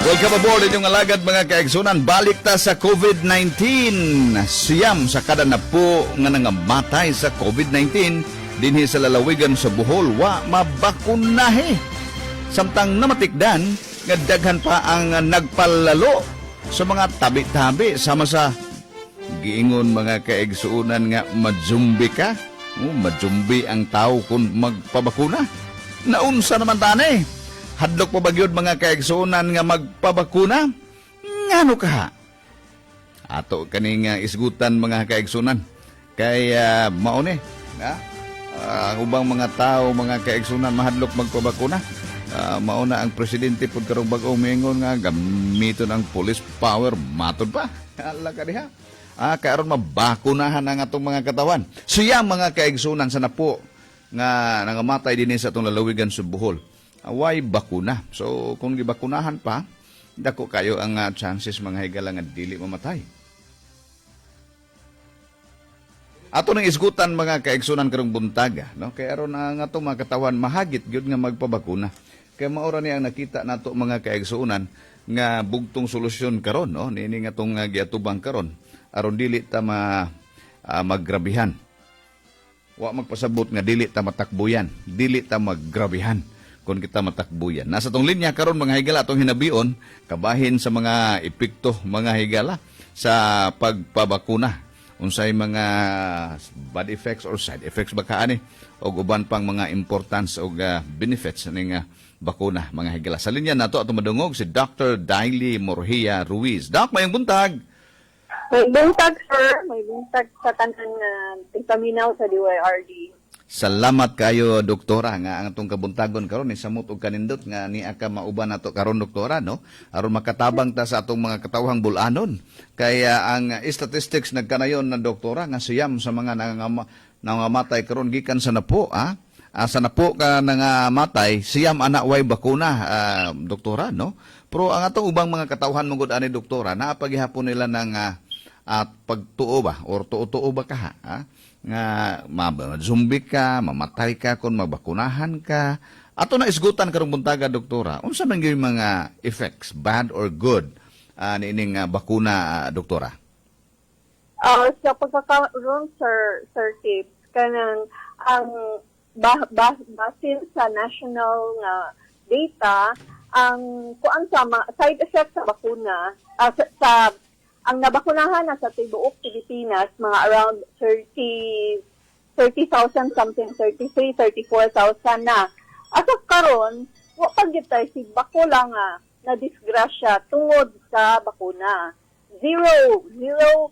Welcome aboard inyong alagad mga kaigsunan. Balik ta sa COVID-19. Siyam sa kada na po nga nangamatay sa COVID-19 dinhi sa lalawigan sa Bohol wa mabakunahe. Samtang namatikdan nga daghan pa ang nagpalalo sa mga tabi-tabi sama sa giingon mga kaigsunan nga majumbi ka. Majumbi ang tao kung magpabakuna. Naunsa naman tani? Hadlok pa bagyod mga kaigsunan nga magpabakuna? Ngano ka? Ato kaning isgutan mga kaigsunan. Kay maone, ubang mga tao, mga kaigsunan mahadlok magpabakuna. Mauna ang presidente pud karong bag-o mingon nga gamiton ang police power matod pa. Ala ka diha. Karon mabakunahan ang atong mga katawan. Siya mga kaigsunan sa napo nga nangamatay dinhi sa atong lalawigan sa Bohol. Away bakuna. So, kung gibakunahan pa, dako kayo ang chances mga higala nga dili mamatay. Ato nang isgutan mga kaigsunan karong buntaga, no? Kaya aron ang ato mga katawan mahagit gyud nga magpabakuna. Kaya maura ni ang nakita nato mga kaigsunan nga bugtong solusyon karon, no? Nini nga tong giatubang karon aron dili ta maggrabihan. Wa magpasabot nga dili ta matakbuyan, dili ta maggrabihan kung kita matakbuyan. Nasa tong linya karon mga higala atong hinabion kabahin sa mga epekto mga higala sa pagpabakuna. Unsay mga bad effects or side effects ba kaani o uban pang mga importance o benefits ning bakuna mga higala. Sa linya nato atong madungog si Dr. Daily Morhia Ruiz. Doc, mayong buntag. May buntag, sir. May buntag sa tanan tigpaminaw sa DYRD. Salamat kayo doktora nga ang atong kabuntagon karon ni samot og kanindot nga niya ka mauban nato karon doktora no aron makatabang ta sa atong mga katawhang bulanon kaya ang statistics nagkanayon na doktora nga siyam sa mga nangamatay karon gikan sa napo sa napo ka nangamatay siyam ana way bakuna doktora no pero ang atong ubang mga katawhan mangod ani doktora naa paghihapon nila ng at pagtuo ba or tuo ba ka nga zombie ka, mamatay ka kung mabakunahan ka. Ato na isgutan karong buntaga doktora. Unsa man gyud mga effects, bad or good niining bakuna doktora? Sa pagkakaroon sir tips kanang ang basin sa national nga data ang kuan sa side effects sa bakuna ang nabakunahan na sa tibuok Pilipinas, mga around 30,000 something, 33, 34,000 na. As of karon, wa pagitay si bakula nga na disgrasya tungod sa bakuna. Zero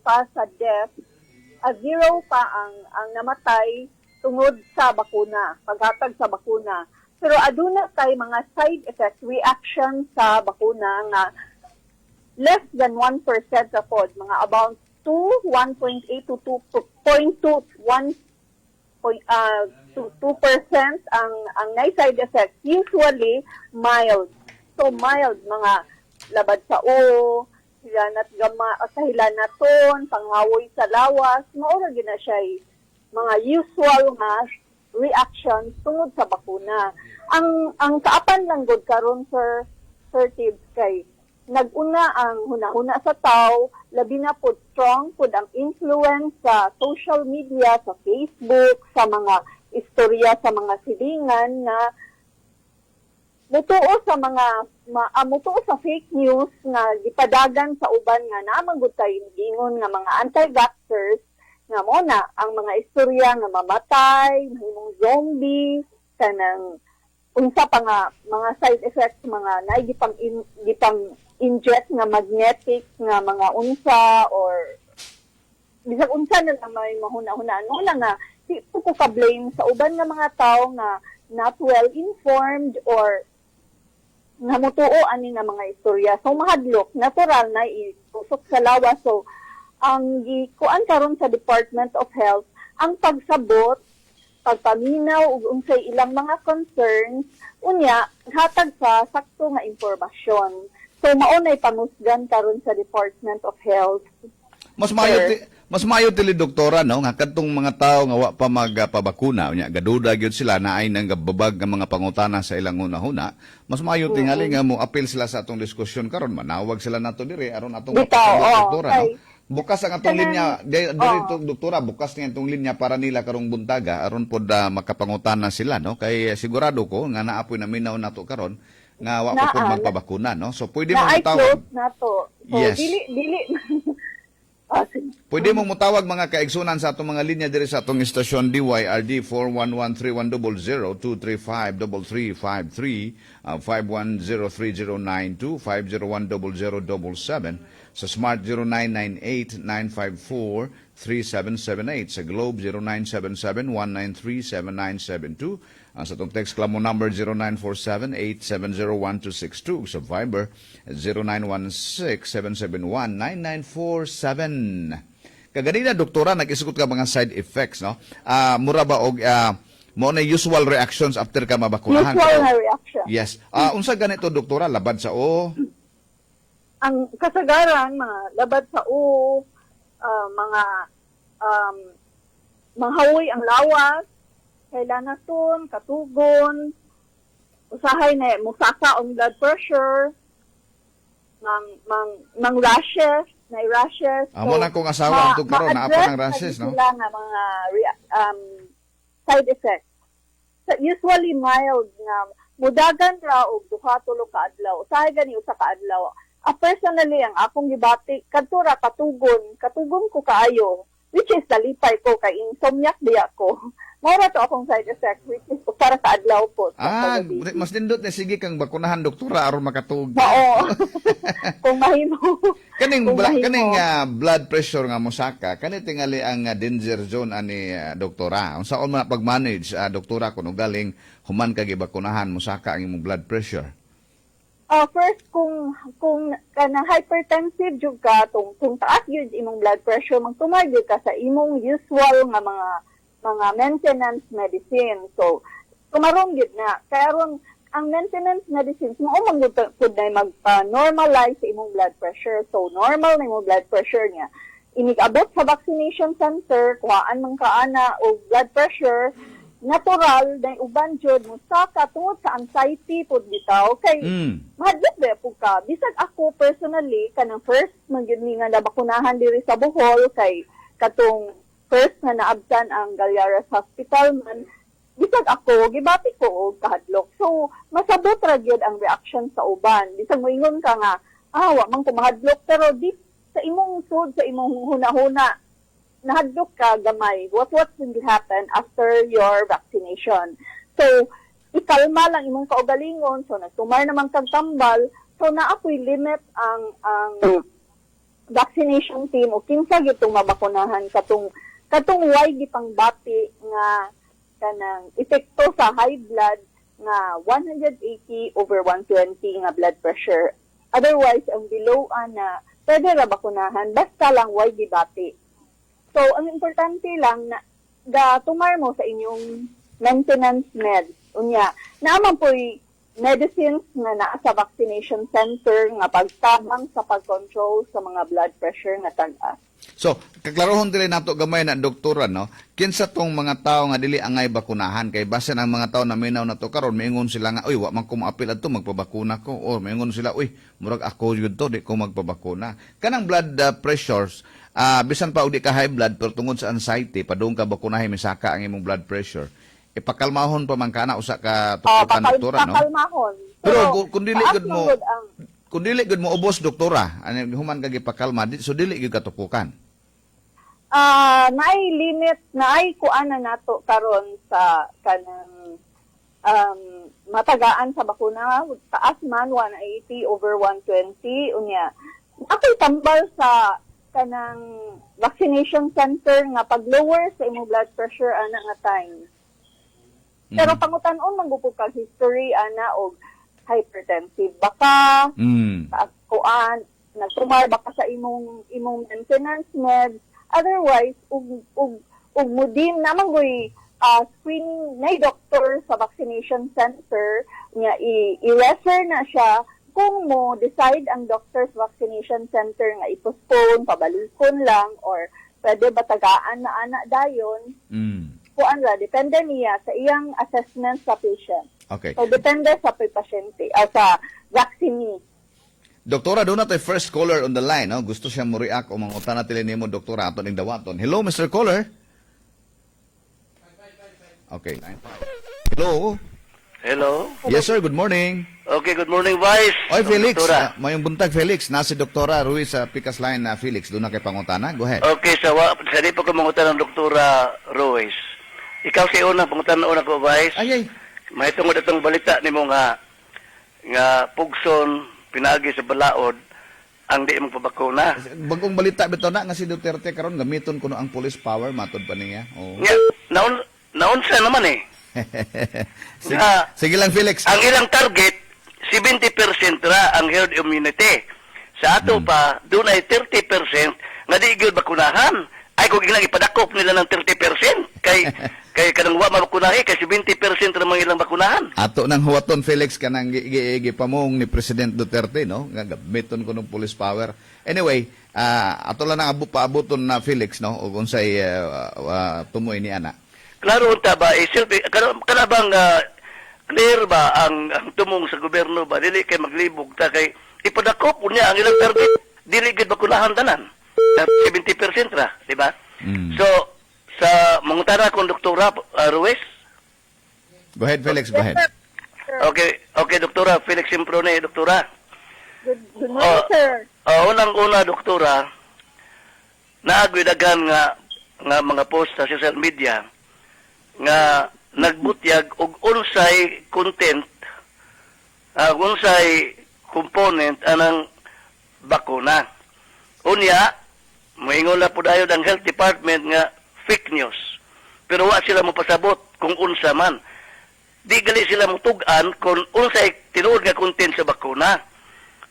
pa sa death, zero pa ang namatay tungod sa bakuna, paghatag sa bakuna. Pero aduna tay mga side effect reaction sa bakuna nga less than 1% sa pod, mga about 1.8 to 2.2% ang side effects. Usually mild. So mild, mga labad sa hilanat gama, kahilanaton, panghawoy sa lawas, maura gina siya mga usual nga reactions tungod sa bakuna. Ang kaapan lang gud karon Sir Tibbs kay naguna ang hunahuna sa tao, labi na po strong po ang influence sa social media, sa Facebook, sa mga istorya, sa mga silingan na mutuo sa fake news nga gipadagan sa uban nga namanggut tay gingon nga mga anti-vaxxers nga mo na ang mga istorya nga mamatay, mahimong zombie, kanang unsa pa nga mga side effects mga naigipang inject nga magnetic nga mga unsa or bisag unsa na lang may mahuna-hunaan mo lang nga di ko ka-blame sa uban nga mga tao nga not well informed or nga mutuo ani nga mga istorya. So mahadlok, natural na itusok sa lawas. So ang gikuan karon sa Department of Health ang pagsabot, pagpaminaw ug unsay ilang mga concerns unya hatag sa sakto nga impormasyon. So maunay pamusgan karon sa Department of Health. Mas mayo tili doktora no nga kadtong mga tawo nga wa pa magpabakuna nya gaduda gyud sila na ay nang gababag nga mga pangutana sa ilang una-una. Mas mayo tingali nga mo apil sila sa atong diskusyon karon manawag sila nato diri aron atong doktora no. Bukas ang atong linya diri doktora bukas nga atong linya para nila karong buntaga aron pod makapangutana sila no kay sigurado ko nga naapoy na minaw nato karon nga wa pa pod magpabakuna no. So pwede mo tawag nato. So yes. dili Pwede mong mutawag mga kaigsunan sa atong mga linya diri sa atong istasyon DYRD 411-3100-235-3353, 5103092, 501-0077, sa Smart 0998-954-3778, sa Globe 0977-193-7972, sa itong text klamo number 0947-870-1262, sa Viber 0916-771-9947. Kaganina, doktora, nag-isugot ka mga side effects, no? Mura ba og mo na usual reactions after ka mabakunahan? Usual na reaction. Yes. Unsa ganito, doktora? Labad sa o? Ang kasagaran, mga labad sa o, mga manghawoy ang lawas, kailanaton, katugon, usahay na musaka ang blood pressure, mang rashes, na rashes. Amo na kong asawa ang karon na apa ng rashes, no? Sila nga mga side effects. So, usually mild nga mudagan ra og duha tulo ka adlaw. Usahay gani usa ka adlaw. Personally ang akong gibati kadto ra katugon ko kaayo, which is dalipay ko kay insomniac diya ko. Mara to akong side effect, which is para sa adlaw po. Mas nindot na sige kang bakunahan, doktora, aron makatug. Oo. Kung mahimo. Kaning blood pressure nga mosaka, kani tingali ang danger zone ani doktora. Unsa man pag-manage, doktora, kung galing human ka gibakunahan mosaka ang imong blood pressure? First, kung kanang hypertensive jud ka, kung taas yun imong blood pressure, magtumag ka sa imong usual nga mga maintenance medicine. So, kumaron gid na. Kaya ron, ang maintenance medicines, maumang gud na magpa-normalize sa imong blood pressure. So, normal na imong blood pressure niya. Inig-abot sa vaccination center, kuhaan man kaana o blood pressure, natural na uban jud mo sa tungod sa anxiety pud bitaw kay mahadlok ba pud ka bisag ako personally kanang first magyud ni nga nabakunahan diri sa Bohol kay katong first nga naabtan ang Galyaras Hospital man bisag ako gibati ko og kahadlok so masabot ra gyud ang reaction sa uban bisag moingon ka nga wa man ko mahadlok pero di sa imong sud sa imong hunahuna nahadlok ka gamay. What will happen after your vaccination? So, ikalma lang imong kaugalingon. So, nagtumar naman kang tambal. So, naapoy limit ang vaccination team o kinsa gitong mabakunahan katong way gipang bati nga kanang epekto sa high blood nga 180/120 nga blood pressure. Otherwise, ang below na pwede ra bakunahan basta lang way gibati. So, ang importante lang na tumar mo sa inyong maintenance meds. Unya, naaman po'y medicines na naa sa vaccination center nga pagtabang sa pag-control sa mga blood pressure nga tag-as. So, kaklarohon dili nato gamay na doktora, no? Kinsa tong mga tao nga dili angay bakunahan kay base ang mga tao na minaw na to karon miingon sila nga, uy, wa man ko maapil adto magpabakuna ko o miingon sila, uy, murag ako yun to, di ko magpabakuna. Kanang blood pressures, bisan pa udi ka high blood pero tungod sa anxiety padung ka bakunahin misaka ang imong blood pressure ipakalmahon pa man kana usa ka tukukan doktora no pakalmahon pero kung dili gud mo ubos doktora ani human ka gipakalma so dili gyud ka tukukan naay limit naay kuana nato karon sa kanang matagaan sa bakuna taas man 180/120 unya ako'y tambal sa kanang vaccination center nga pag-lower sa imong blood pressure ana nga time. Pero pangutan-on manggupod ka history ana og hypertensive baka, taas kuan, nagtumar baka sa imong maintenance meds. Otherwise, ug mudin namang goy screening na doktor sa vaccination center nga i-refer na siya kung mo decide ang doctor's vaccination center nga i-postpone, pabalikon lang, or pwede batagaan na anak dayon, kuan ra, depende niya sa iyang assessment sa patient. Okay. So, depende sa pasyente, sa vaccinee. Doktora, doon natin first caller on the line. No? Gusto siya mo react o mangutan natin ni mo, Doktora, aton ing dawaton. Hello, Mr. Caller. Okay. Hello. Hello? Yes, sir. Good morning. Okay, good morning, Vice. Oy, Felix. Doktora. Mayong buntag, Felix. Nasi Doktora Ruiz sa Picas Line na Felix. Doon na kay pangutana. Go ahead. Okay, sa di pa ko mangutan ng Doktora Ruiz. Ikaw si una, pangutan na una ko, Vice. Ay. Mahitungod itong balita ni mo nga pugson, pinagi sa balaod, ang di mong pabakuna. Bagong balita bito na nga si Duterte karon gamiton kuno ang police power matod pa niya. Oh. Nga, naunsa naman eh. sige, Nga, sige lang, Felix. ang ilang target, 70% ra ang herd immunity. Sa ato pa, doon ay 30% nga di gyud bakunahan. Ay kung ilang ipadakop nila ng 30% kay kanang wa mabakunahi kay 70% ra mga ilang bakunahan. Ato nang huwaton, Felix, kanang gipamong ni President Duterte, no? Nga gamiton ko ng police power. Anyway, ato lang ang paabuton na Felix, no? O kung sa'y tumoy ni Ana. Klaro unta ba, kana bang clear ba ang tumong sa gobyerno ba? Dili kay maglibog ta kay ipadakop niya ang ilang target. Dili gid bakunahan tanan. 70% ra, di ba? So, sa mangutara kong Doktora Ruiz. Go ahead, Felix, go ahead. Okay, Doktora Felix Simprone, Doktora. Good morning, sir. Unang-una, Doktora, naagwidagan nga mga post sa social media nga nagbutyag og unsay content, unsay component anang bakuna. Unya, moingon na po dayon ang health department nga fake news. Pero wa sila mo pasabot kung unsa man. Di gali sila mo tug-an kung unsay tinuod nga content sa bakuna.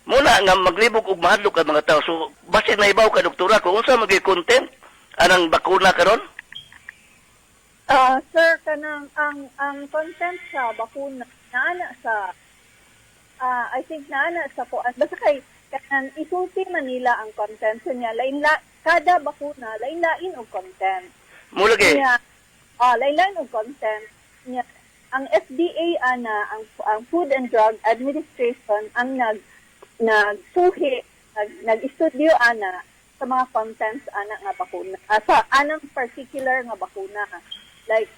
Muna nga maglibog og mahadlok ang mga tao. So, base na ibaw ka, Doktora, kung unsa maging content anang bakuna karon? Sir, kanang ang content sa bakuna naana sa I think naana sa kuan basta kay kanang isulti man nila ang content so niya kada bakuna lain-lain og content. Mulagi. Niya lain-lain og content niya ang FDA ana ang Food and Drug Administration ang nagsuhi nag-estudyo ana sa mga contents ana nga bakuna sa anang particular nga bakuna like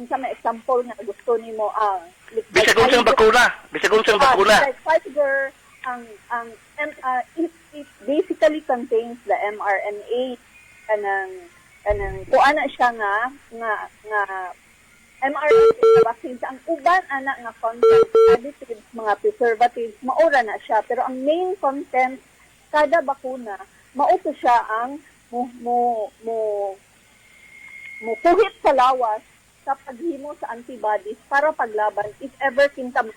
unsa may example nga gusto nimo Bisag unsang bakuna, like Pfizer it basically contains the mRNA kanang kuana siya nga mRNA vaccine ang uban ana nga content additives mga preservatives maura na siya pero ang main content kada bakuna mao to siya ang mupuhit sa lawas sa paghimo sa antibodies para paglaban if ever kintab.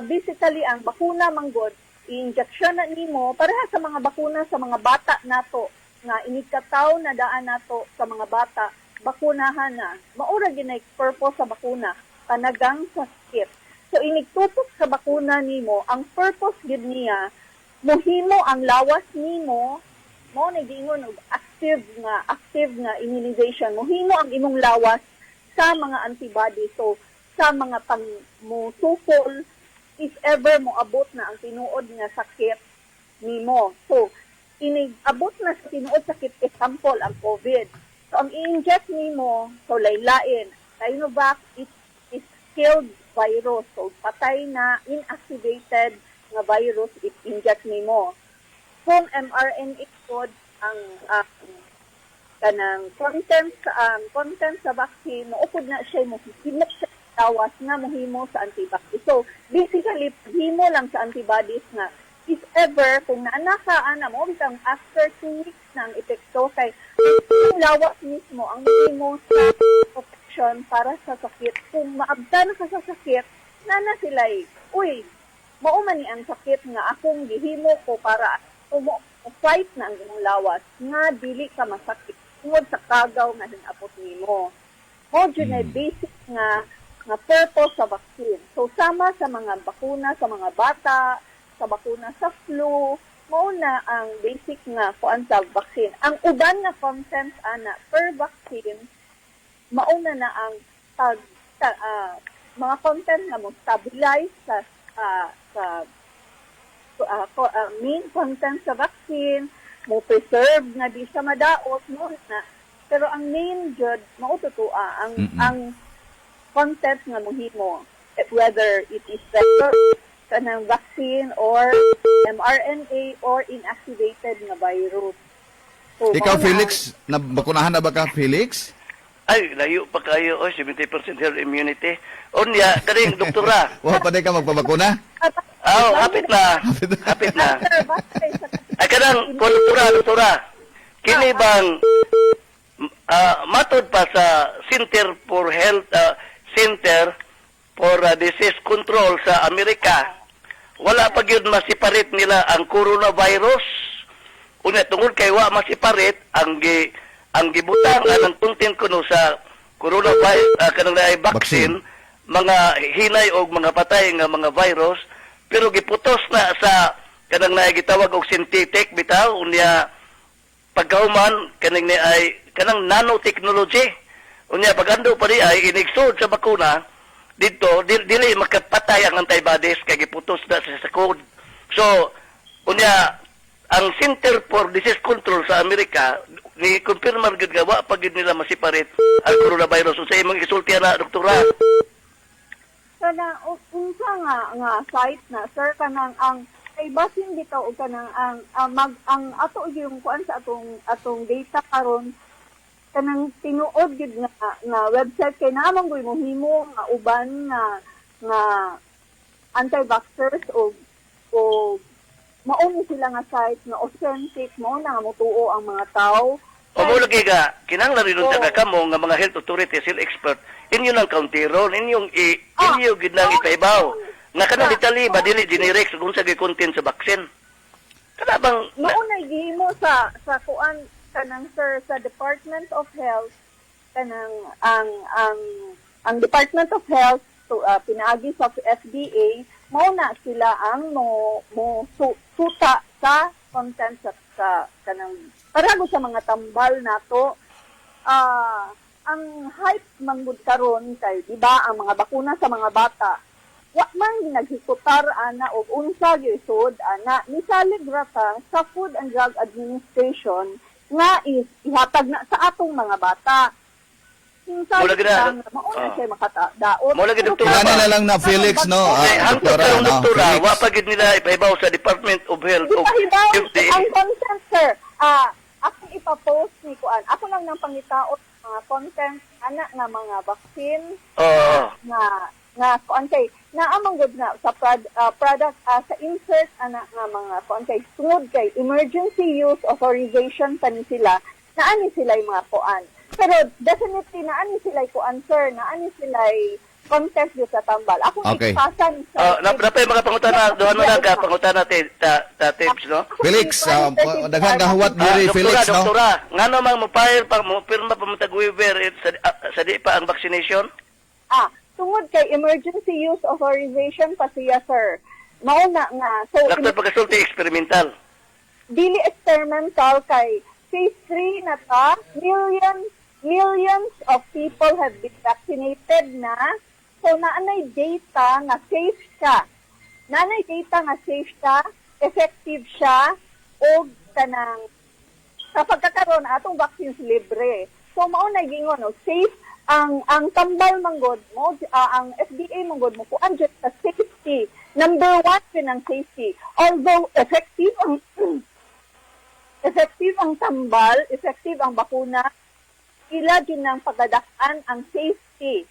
Basically, ang bakuna manggod, i-injection na nimo pareha sa mga bakuna sa mga bata nato nga inikataw na daan nato sa mga bata, bakunahan na. Maura ginay purpose sa bakuna, panagang sa sakit. So, inigtutok sa bakuna nimo, ang purpose gid niya, muhimo ang lawas nimo, mo nagingon og active nga immunization mohimo ang imong lawas sa mga antibody so sa mga musukol if ever mo abot na ang tinuod nga sakit nimo so inigabot na sa tinuod sakit example ang COVID so ang i-inject nimo so lain-lain Sinovac is killed virus so patay na inactivated nga virus if inject nimo kung mRNA code ang kanang content sa vaccine maupod na siya mo himok sa tawas nga mohimo sa antibodies. So basically himo lang sa antibodies nga if ever kung naanaka ana mo bitang after 2 weeks na ang epekto kay yung lawas mismo ang mohimo sa protection para sa sakit. Kung maabtan ka sa sakit nana sila uy mao man ni ang sakit nga akong gihimo ko para fight na ang imong lawas nga dili ka masakit tungod sa kagaw nga hinapot nimo. Mo na basic nga nga purpose sa vaccine. So sama sa mga bakuna sa mga bata, sa bakuna sa flu, mao na ang basic nga kuan sa vaccine. Ang uban nga content ana per vaccine mauna na ang mga content nga mo stabilize sa main content sa vaccine, mo preserve nga di siya madaot mo na. Pero ang main jud mao tutua ang content nga mohimo, whether it is vector kanang vaccine or mRNA or inactivated nga virus. So, Ikaw, mao na Felix, nabakunahan na ba ka, Felix? Ay, layo pa kayo. 70% herd immunity. Unya, kaning doktora. Wa pa di ka magpabakuna? Hapit na. Hapit na. Ay, kanang, doktora. Kini bang, matod pa sa Center for Health, Center for Disease Control sa Amerika, wala pa gyud masiparit nila ang coronavirus. Unya, tungod kay wa masiparit ang gibutang anang content kuno sa coronavirus kanang naay vaccine, mga hinay og mga patay nga mga virus, pero giputos na sa kanang naay gitawag og synthetic bitaw. Unya pagkahuman kaning naay kanang nanotechnology. Unya pagando pa di ay inigsud sa bakuna dito dili makapatay ang antibodies kay giputos na sa code. So unya ang Center for Disease Control sa Amerika ni confirmar gid nga wa pa gid nila masiparit ang coronavirus. Sa imong isultihan na doktora. Kana unsa nga site na sir kanang ang kay basin bitaw og kanang ang ato yung kuan sa atong data karon kanang tinuod gid nga website kay naman gyud mohimo nga uban nga anti-vaxxers o mauni sila nga site nga authentic mo na nga motuo ang mga tao. O mo lagi ka, kinahanglan rin nun taga kamo nga mga health authorities, health expert, inyo ng county ron, inyo gid nang ipaibaw. Nga kanang detalye ba dili generic kung sa content sa vaccine. Kana bang maunay gihimo sa kuan kanang sir sa Department of Health kanang ang Department of Health pinaagi sa FDA mao na sila ang mo suta sa content sa kanang parago sa mga tambal nato. Ang hype manggod karon kay di ba ang mga bakuna sa mga bata wa man naghikutar ana og unsa gyud ana misalig rata sa Food and Drug Administration nga is ihatag na sa atong mga bata. Mula gina, mauna siya makadaot. mula gid doktora. Tingnan na lang na, Felix, no? Hangtod karong doktora, Felix. wa pa gid nila ipaibaw sa Department of Health Di o pa hibaw FDA. ang content, sir. Ako ipapost ni kuan. Ako lang nang pangitaot mga content ana nga mga vaccine Oo. nga kuan kay naamang gud na sa product sa insert ana nga mga kuan kay tungod kay emergency use authorization pa ni sila naani sila yung mga kuan. Pero definitely naani sila yung kuan, sir, naani sila contest dito sa tambal. Ako Okay. ipasan sa Napay mga pangutana, duha na lang ka pangutana ta tips, no? Felix, daghang gahuwat diri, Felix, no? Doktora, ngano mang mo-file pa mo pirma pa mo tag-waiver sa di pa ang vaccination? Tungod kay emergency use authorization pa siya, sir. Mauna nga. So, Doktor pagkasulti experimental. dili experimental kay phase 3 na ta, millions of people have been vaccinated na. So, naanay data nga safe siya. Naanay data nga safe siya, effective siya, o kanang sa pagkakaroon atong vaccines libre. So, mauna gingon, no, safe ang tambal manggod mo, ang FDA manggod mo kuan jud sa safety. Number 1 yun ang safety. Although effective ang tambal, effective ang bakuna, ila din ang pagdadak-an ang safety.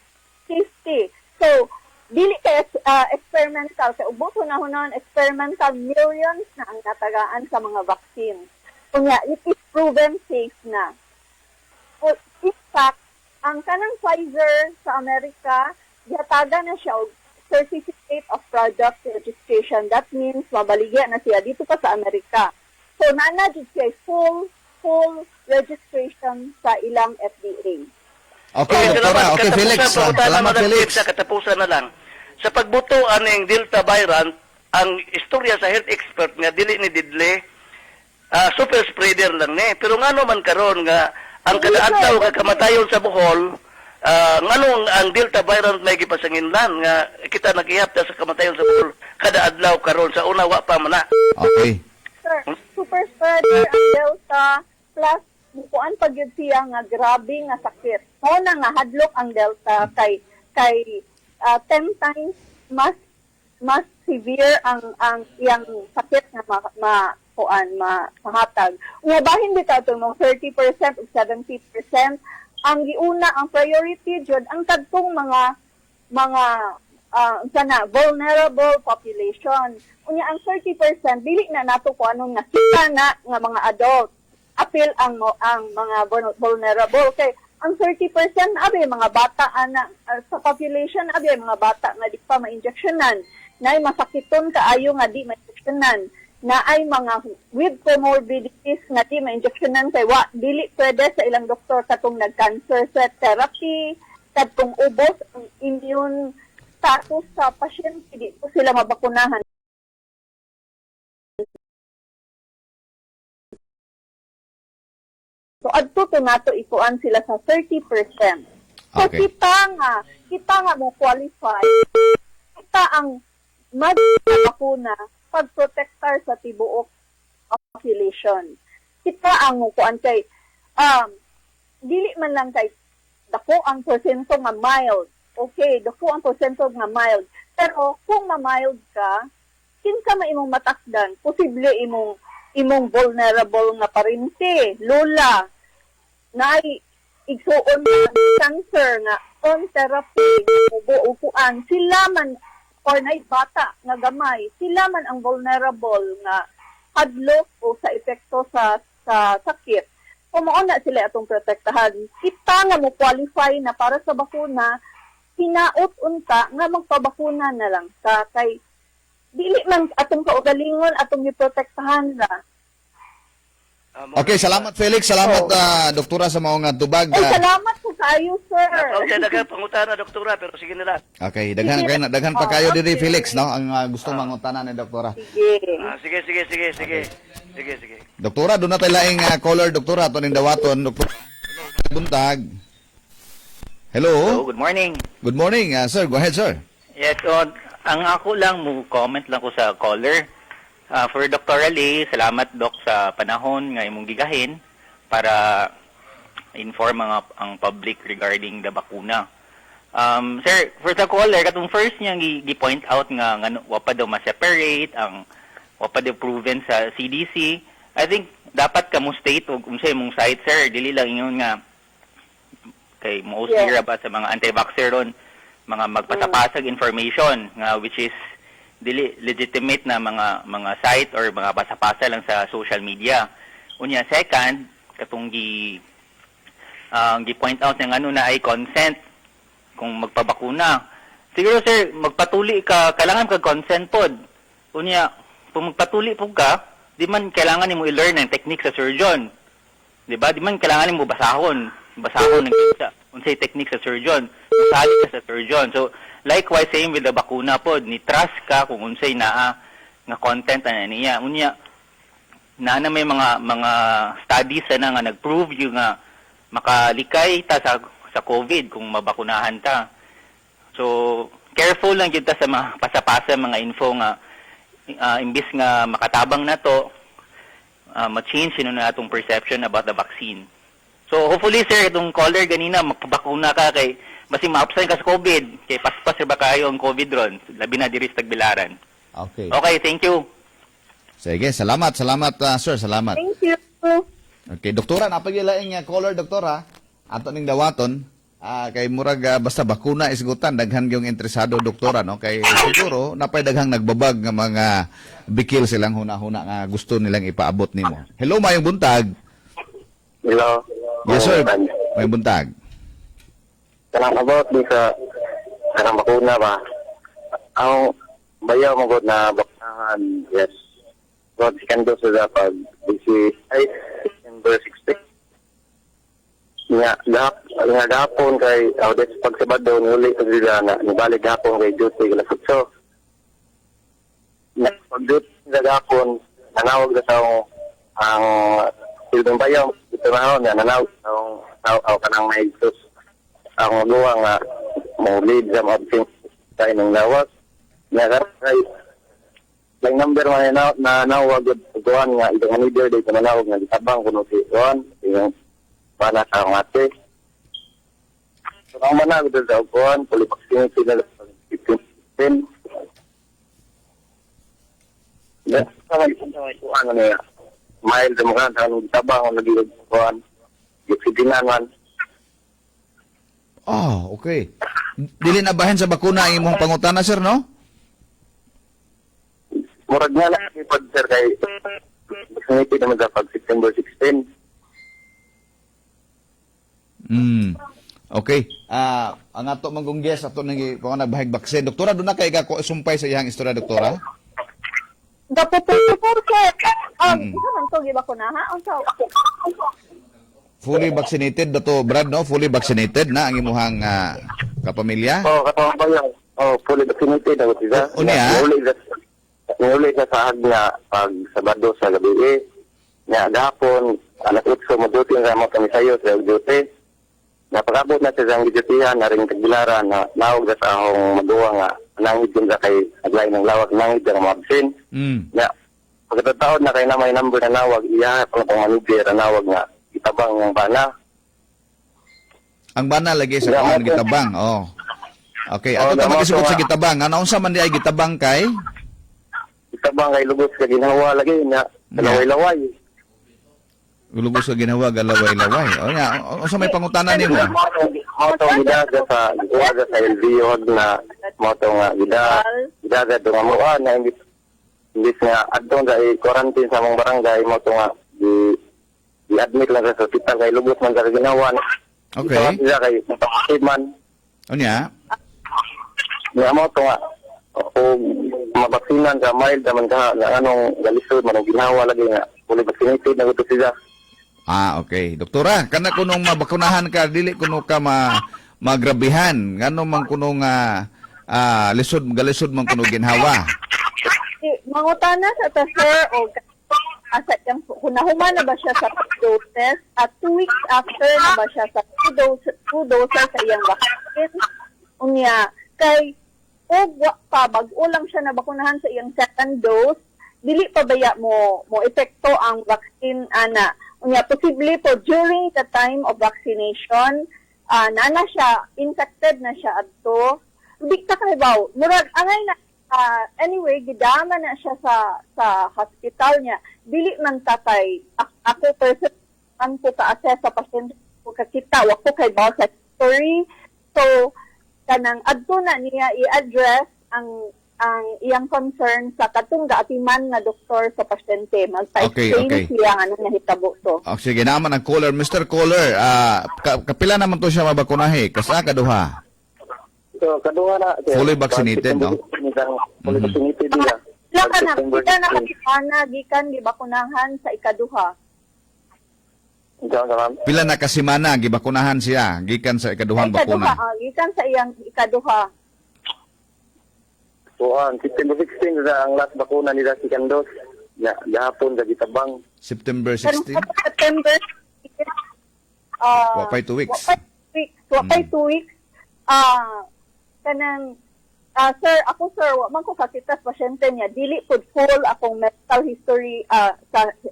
So, dili kay experimental. Sa ubuto na hunon, experimental millions na ang natagaan sa mga vaccine. Kunya, it is proven safe na. So, in fact, ang kanang Pfizer sa Amerika, gihatagan na siya og Certificate of Product Registration. That means, mabaligya na siya dito pa sa Amerika. So, naana dito siya full registration sa ilang FDA. Okay, Okay, doktora. salamat. Okay, Felix. Katapusan, pangutana Salamat, mo ng Felix. sa katapusan na lang. Sa pagbuto aning Delta variant, ang istorya sa health expert nga dili ni Didle, super spreader lang ni. Pero ngano man karon nga ang kada adlaw nga kamatayon sa Bohol, nganong ang Delta variant may gipasanginlan nga kita nag-ihapta sa kamatayon sa Bohol kada adlaw karon sa una wa pa man na. Okay. Sir, super spreader ang Delta plus bukuan pag yun siya nga grabe nga sakit. Mo na nga hadlok ang Delta kay 10 times mas severe ang iyang sakit nga mahatag. Ubahin bitaw to ng 30% o 70%. Ang giuna ang priority jud ang kadtong mga sana vulnerable population. Unya ang 30% dili na nato ko anong nakita na nga mga adult. Apil ang mga vulnerable kay ang 30% abi mga bata ana sa population abi mga bata nga di pa ma-injectionan naay masakiton kaayo nga di ma-injectionan na ay mga with comorbidities nga di ma-injectionan kay wa dili pwede sa ilang doktor katong nag-cancer set therapy katong ubos ang immune status sa pasyente di po sila mabakunahan. So adto to nato ikuan sila sa 30%. So Okay. kita nga mo qualify. Kita ang bakuna pagprotektar sa tibuok population. Kita ang mo kuan kay dili man lang kay dako ang porsyento nga mild. Okay, dako ang porsyento nga mild. Pero kung ma-mild ka, kinsa maimong matakdan, posible imong vulnerable nga parinti, lula, na igsuon nga cancer nga on therapy, upuan, sila man, or na bata nga gamay, sila man ang vulnerable nga hadlok o sa epekto sa sakit. Kumuon na sila atong protektahan. Kita nga mo qualify na para sa bakuna, hinaot unta nga magpabakuna na lang ka kay dili man atong kaugalingon atong giprotektahan na. Okay, salamat Felix. Salamat doktora sa mga tubag. Ay, salamat po kayo, sir. Okay, daghang pangutana doktora pero sige nila. Okay, daghan pa kayo diri Felix, no? Ang gusto mangutana ni doktora. Sige. Sige. Doktora, doon na tayo laing caller, doktora, ito ning dawaton. Doktora, buntag. Hello? Hello, good morning. Good morning, sir. Go ahead, sir. Yes, so, ang ako lang, comment lang ko sa caller. For Dr. Ali, salamat Doc sa panahon nga imong gigahin para inform ang public regarding the bakuna. Sir, for the caller, katong first niya gi-point out nga wa pa daw ma-separate, ang wa pa daw proven sa CDC. I think dapat kamo state og unsay imong site, sir, dili lang ingon nga kay mostly ba sa mga anti-vaxxer ron, mga magpasapasag information nga which is dili legitimate na mga site or mga pasapasa lang sa social media. Unya second, katong gi-point out ng ano na ay consent kung magpabakuna. Siguro sir, magpatuli ka, kailangan ka consent pod. Unya, kung magpatuli po ka, di man kailangan nimo i-learn ng technique sa surgeon. Di ba? Di man kailangan nimo basahon ng isa. Unsay technique sa surgeon. Sali ka sa surgeon. So, likewise, same with the bakuna pod. Ni trust ka kung unsay naa nga content na niya. Unya, na may mga studies na nga nag-prove yung nga makalikay ta sa COVID kung mabakunahan ta. So, careful lang yun ta sa mga pasapasa, mga info nga imbis nga makatabang na to, ma-change na atong perception about the vaccine. So, hopefully, sir, itong caller ganina, magpabakuna ka kay basi ma-absent ka sa COVID. Kay paspas ba kayo ang COVID ron? Labi na diri sa Tagbilaran. Okay. Okay, thank you. Sige, salamat, sir, salamat. Thank you. Okay, doktora, napagilaing caller, doktora. Ato ning dawaton, kay murag basta bakuna isgutan, daghan yung interesado, doktora, no? Kay siguro, napay daghang nagbabag nga mga bikil silang huna-huna nga gusto nilang ipaabot nimo. Hello, mayong buntag. Hello. Yes, sir. Mayong buntag. Kanang about di sa kanang bakuna ba? Ang bayaw mo gud na bakunahan, yes. But second dose sa pag ay December 16. nga gahapon kay Audes pag Sabado nuli pag sila na nibalik gahapon kay duty kala sutso. Pag duty sa gahapon nanawag na sa ang silbing bayaw ito na ho nanawag sa kanang may sus ang magawa nga mo lead sa absent sa inyong lawak nga kay lang number man na nawag kuan nga itong leader dito nanawag nga gitabang kuno si kuan yung para sa akong ate. So, ang manag doon sa upuan, polybactinity na 15. Ano niya, mild mo ka, sa anong tabang, ang nagiging upuan, yung man. Okay. Dili na bahin sa bakuna ang imong pangutana, sir, no? Murag nga lang, ipad sir, kay vaccinity naman sa pag September 16. Okay. Ang ato manggong guest ato nang kung nagbahig baksin. Doktora, doon na kay ka sumpay sa iyang istorya, doktora? Dapat po, sir. Isa man to, giba ko na, ha? Fully vaccinated dato, Brad, no? Fully vaccinated na ang imuhang kapamilya? Katawang bayan. Fully vaccinated ako siya. Nihuli sa sahag niya pag Sabado sa gabi nga gahapon, alas 8 maduting sa mga kami sayo sa duty. Napakabot na siya sa gidutihan na rin tagbilaran na nawag sa akong magawa nga nangid din sa kay aglay ng lawak nangid ng mabsin. Nga pagkatataon na kay na may number na nawag iya pang manager na nawag nga itabang ng bana. Ang bana lagi sa kuan gitabang. Okay, ato ta magisukot sa gitabang. Ano unsa man di ay gitabang kay? Itabang kay lubos ka ginawa lagi na laway-laway. Lubos sa ginawa galaway-laway. Unsa may pangutanan nimo? Moto gidaga sa LVO na moto nga gidaga do nga mo na imbis nga adtong sa quarantine sa mong barangay moto nga i-admit lang sa hospital kay lubos man sa ginawa. Okay. Ito kay man. Unya? Nga moto nga mabaksinan sa mild naman ka na anong galisod man ang ginawa lagi nga fully vaccinated na gusto siya. Okay. Doktora, kana kunong mabakunahan ka, dili kuno ka magrabihan. Ngano man kuno nga galisod man kuno ginhawa. Mangutana sa ta, sir, o asa yang hunahuman na ba siya sa doses at 2 weeks after na ba siya sa 2 doses sa iyang vaccine? Unya, kay pa bag-o lang siya nabakunahan sa iyang second dose, dili pa baya mo epekto ang vaccine ana. Unya posible po during the time of vaccination na siya infected na siya adto. Di ka kaybaw murag angay na anyway gidama na siya sa hospital niya. Dili man tatay ako person ko ka-assess sa pasyente ko kakita wa ko kaybaw sa history. So kanang adto na niya i-address ang iyang concern sa katong gaatiman nga doktor sa pasyente. Magpa-explain siya ano nahitabo to. Sige naman ang caller. Mr. Caller, kapila naman to siya mabakunahi? Kasa kaduha? So, kaduha na. Fully vaccinated, no? Fully vaccinated nila. Kita na gikan gibakunahan sa ikaduha. Pila na kasimana gibakunahan siya gikan sa ikaduhang bakuna? Gikan sa iyang ikaduha. So, September 16 ang last bakuna nila si Kandos. Gahapon sa Gitabang. September 16? September 16. Wapay 2 weeks. Wapay 2 weeks. Kanang, sir, wa man ko kakita sa pasyente niya. Dili po full akong medical history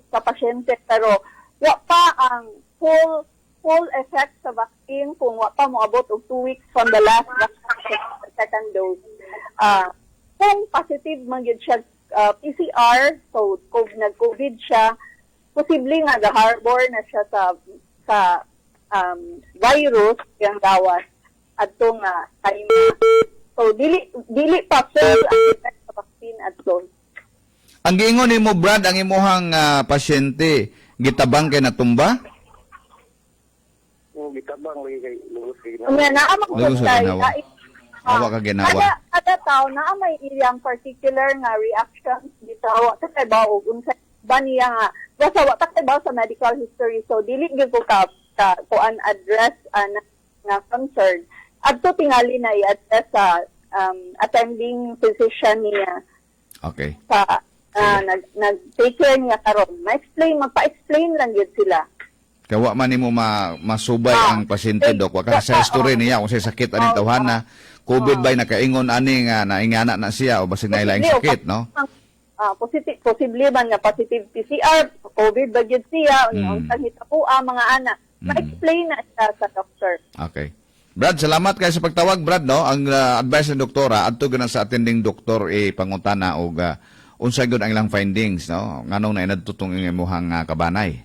sa pasyente. Pero, wa pa ang full effect sa vaccine kung wa pa moabot og 2 weeks from the last vaccine, second dose. Kung positive man yun siya PCR, so nag-COVID siya, posible nga ga-harbor na siya sa virus yung gawas at itong time. So, dili pa full ang effect sa vaccine at so. Ang giingon nimo Brad, ang imuhang pasyente, gitabang kay natumba? Gitabang lagi kay lugos kay Lugos kay ginawa. Awa ka ginawa. Kada tao na may iyang particular nga reaction dito. Wa ta kay ba og unsa ba niya nga basta wa ta kay ba sa medical history. So dili gyud ko ka sa kuan address na concern adto tingali na i-address sa attending physician niya Okay. sa nag-take care niya karon. Magpa-explain lang yun sila. Kawa man nimo masubay ang pasyente, Dok. Wa ka sa history niya kung sa sakit aning tawhana. COVID ba'y nakaingon ani nga naingana na siya o basig na ilaing sakit, no? Posible man nga positive PCR, COVID ba yun siya, unsang hitapua mga anak. Ma-explain na siya sa doctor. Okay. Brad, salamat kayo sa pagtawag, Brad, no? Ang advice ng doktora, adto gana sa attending doktor pangutana og unsay gyud ang ilang findings, no? Nganong na inadtutong imuhang kabanay.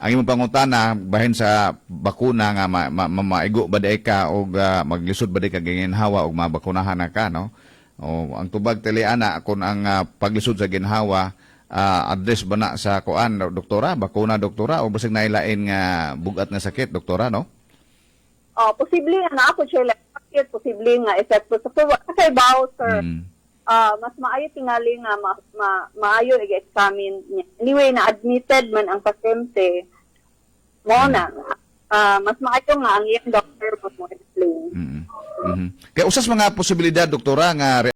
Ang imong pangutana bahin sa bakuna nga maigo ba day ka og maglisod ba day ka ginhawa og mabakunahan na ka, no? O ang tubag tiliana kun ang paglisod sa ginhawa address ba na sa kuan doktora, bakuna doktora o basig nailain nga bugat nga sakit doktora, no? Posible nga ako siya like posible nga epekto sa kasi bawo sir. Mas maayo tingali nga maayo i-examine niya. Anyway, na-admitted man ang pasyente mo na. Mas maayo nga ang iyang doctor mo explain. Kaya usas mga posibilidad, doktora, nga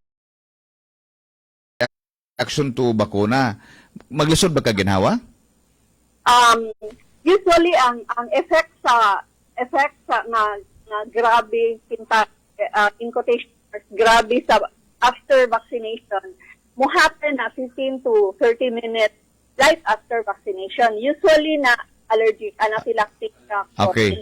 reaction to bakuna, maglisod ba ka ginhawa? Usually ang effect sa nga grabe pinta in quotation marks, grabe sa after vaccination mo happen na 15 to 30 minutes right after vaccination. Usually na allergic, anaphylactic shock. Okay.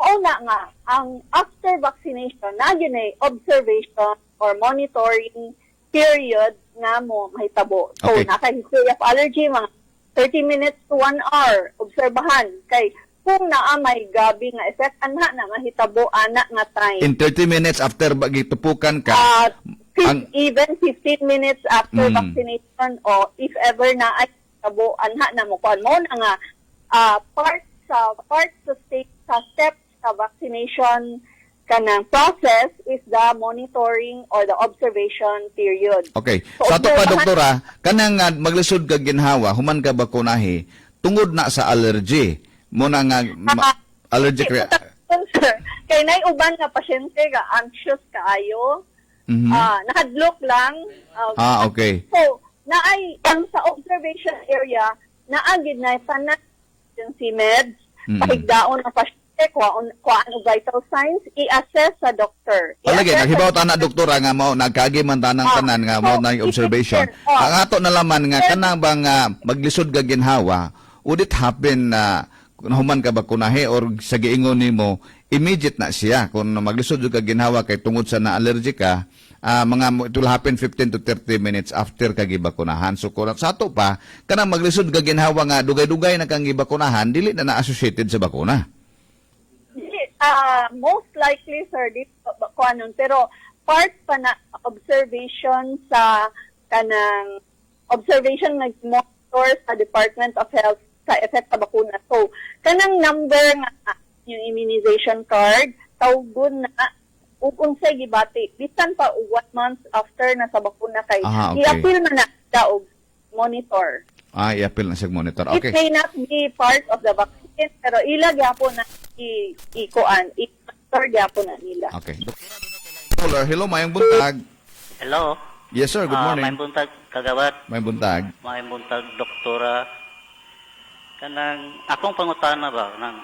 Nga, ang after vaccination, na yun ay observation or monitoring period nga mo mahitabo. So, Okay. naka-history of allergy, mga 30 minutes to 1 hour, obserbahan. Kay, kung naamay gabi nga effect, anha na mahitabo, anak nga time. In 30 minutes after gitupukan ka, Even 15 minutes after vaccination o if ever na ay tabo anha na mo kuan mo na nga part sa steps sa vaccination kanang process is the monitoring or the observation period. okay. So, Sa ato pa, obserbahan- doktora, kanang maglisod ka ginhawa, human ka bakunahi, tungod na sa allergy, mo na nga allergic Sir, kay nay uban nga pasyente nga anxious kaayo. Nahadlok lang. Okay. So, naay ang sa observation area, naagid na tanan emergency meds, pahigdaon ang pasyente, kuhaan og vital signs, i-assess sa doctor. Palagi, naghibaw na doktora nga mo, nagkagi man tanan nga mo na yung observation. Ang ato na laman nga, kanang bang maglisod ka ginhawa, would it happen na human ka bakunahe or sa giingon nimo immediate na siya kung maglisod ka ginhawa kay tungod sa na-allergic ka, it will happen 15 to 30 minutes after ka gibakunahan. So kung sa ato pa, kanang maglisod ka ginhawa nga dugay-dugay na kang gibakunahan, dili na na-associated sa bakuna. Most likely, sir, kuanon, pero part pa na observation sa kanang observation nag-monitor sa Department of Health sa effect sa bakuna. So, kanang number nga yung immunization card, tawgon na ug unsay gibati. Bisan pa 1 month after na sa bakuna kay Okay. i-appeal man na daog monitor. I-appeal na siya monitor. It Okay. may not be part of the vaccine, pero ila gyapon na i-monitor gyapon na nila. Okay. Caller, hello, mayong buntag. Hello. Yes, sir. Good morning. May buntag kagawad, Mayong buntag. may buntag doktora. Kanang akong pangutana ba nang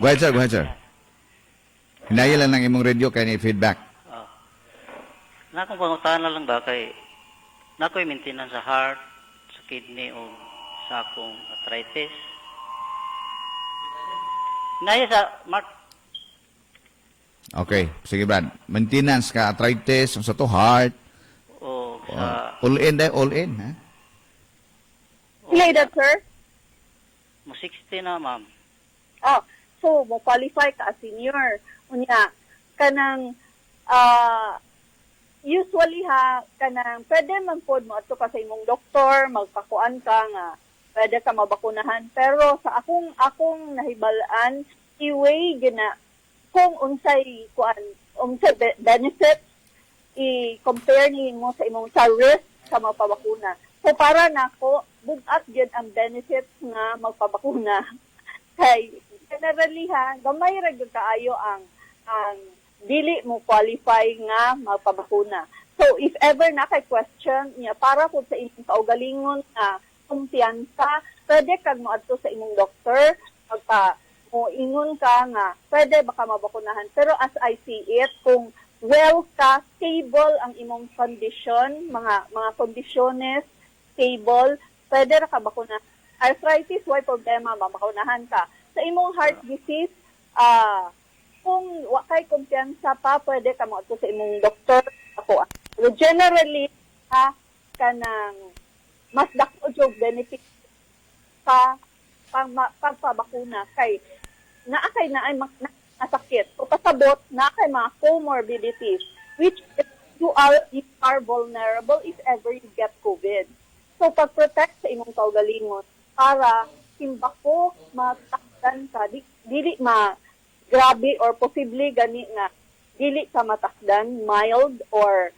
Go ahead, sir. Go ahead, sir. Hinaya lang ng imong radio kay ni feedback. na akong pangutana lang ba kay nakoy maintenance sa heart, sa kidney o sa akong arthritis. Naya sa Mark Okay. Sige, Brad. Maintenance ka, arthritis, sa to heart. o sa All in, all in. Ha? Ila edad, sir? mo 60 na ma'am. So, mo qualify ka as senior. Unya, kanang, usually kanang, pwede man pod mo ato ka sa imong doktor, magpakuan ka nga, pwede ka mabakunahan. Pero sa akong nahibalaan, i-weigh gina, kung unsay benefits, i-compare ni mo sa imong sa risk sa mapabakuna. So para nako bugat gyud ang benefits nga magpabakuna. Kay generally ha, gamay ra gyud kaayo ang dili mo qualify nga magpabakuna. So if ever na kay question niya para po sa inyong kaugalingon nga kumpiyansa, pwede kag moadto sa imong doktor pagpa mo ingon ka nga pwede baka mabakunahan. Pero as I see it, kung well ka, stable ang imong condition, mga kondisyones, stable, pwede ra ka bakuna. Arthritis, why problema, mabakunahan ka. Sa imong heart disease, kung wa kay kumpiyansa pa, pwede ka moadto sa imong doktor. Ako, so generally, kanang mas dako jog benefit pa pagpabakuna kay naakay na ay masakit o pasabot na kay mga comorbidities which you are vulnerable if ever you get COVID. So pag-protect sa imong kaugalingon para timbako matakdan ka dili grabe or posible gani nga dili ka matakdan, mild or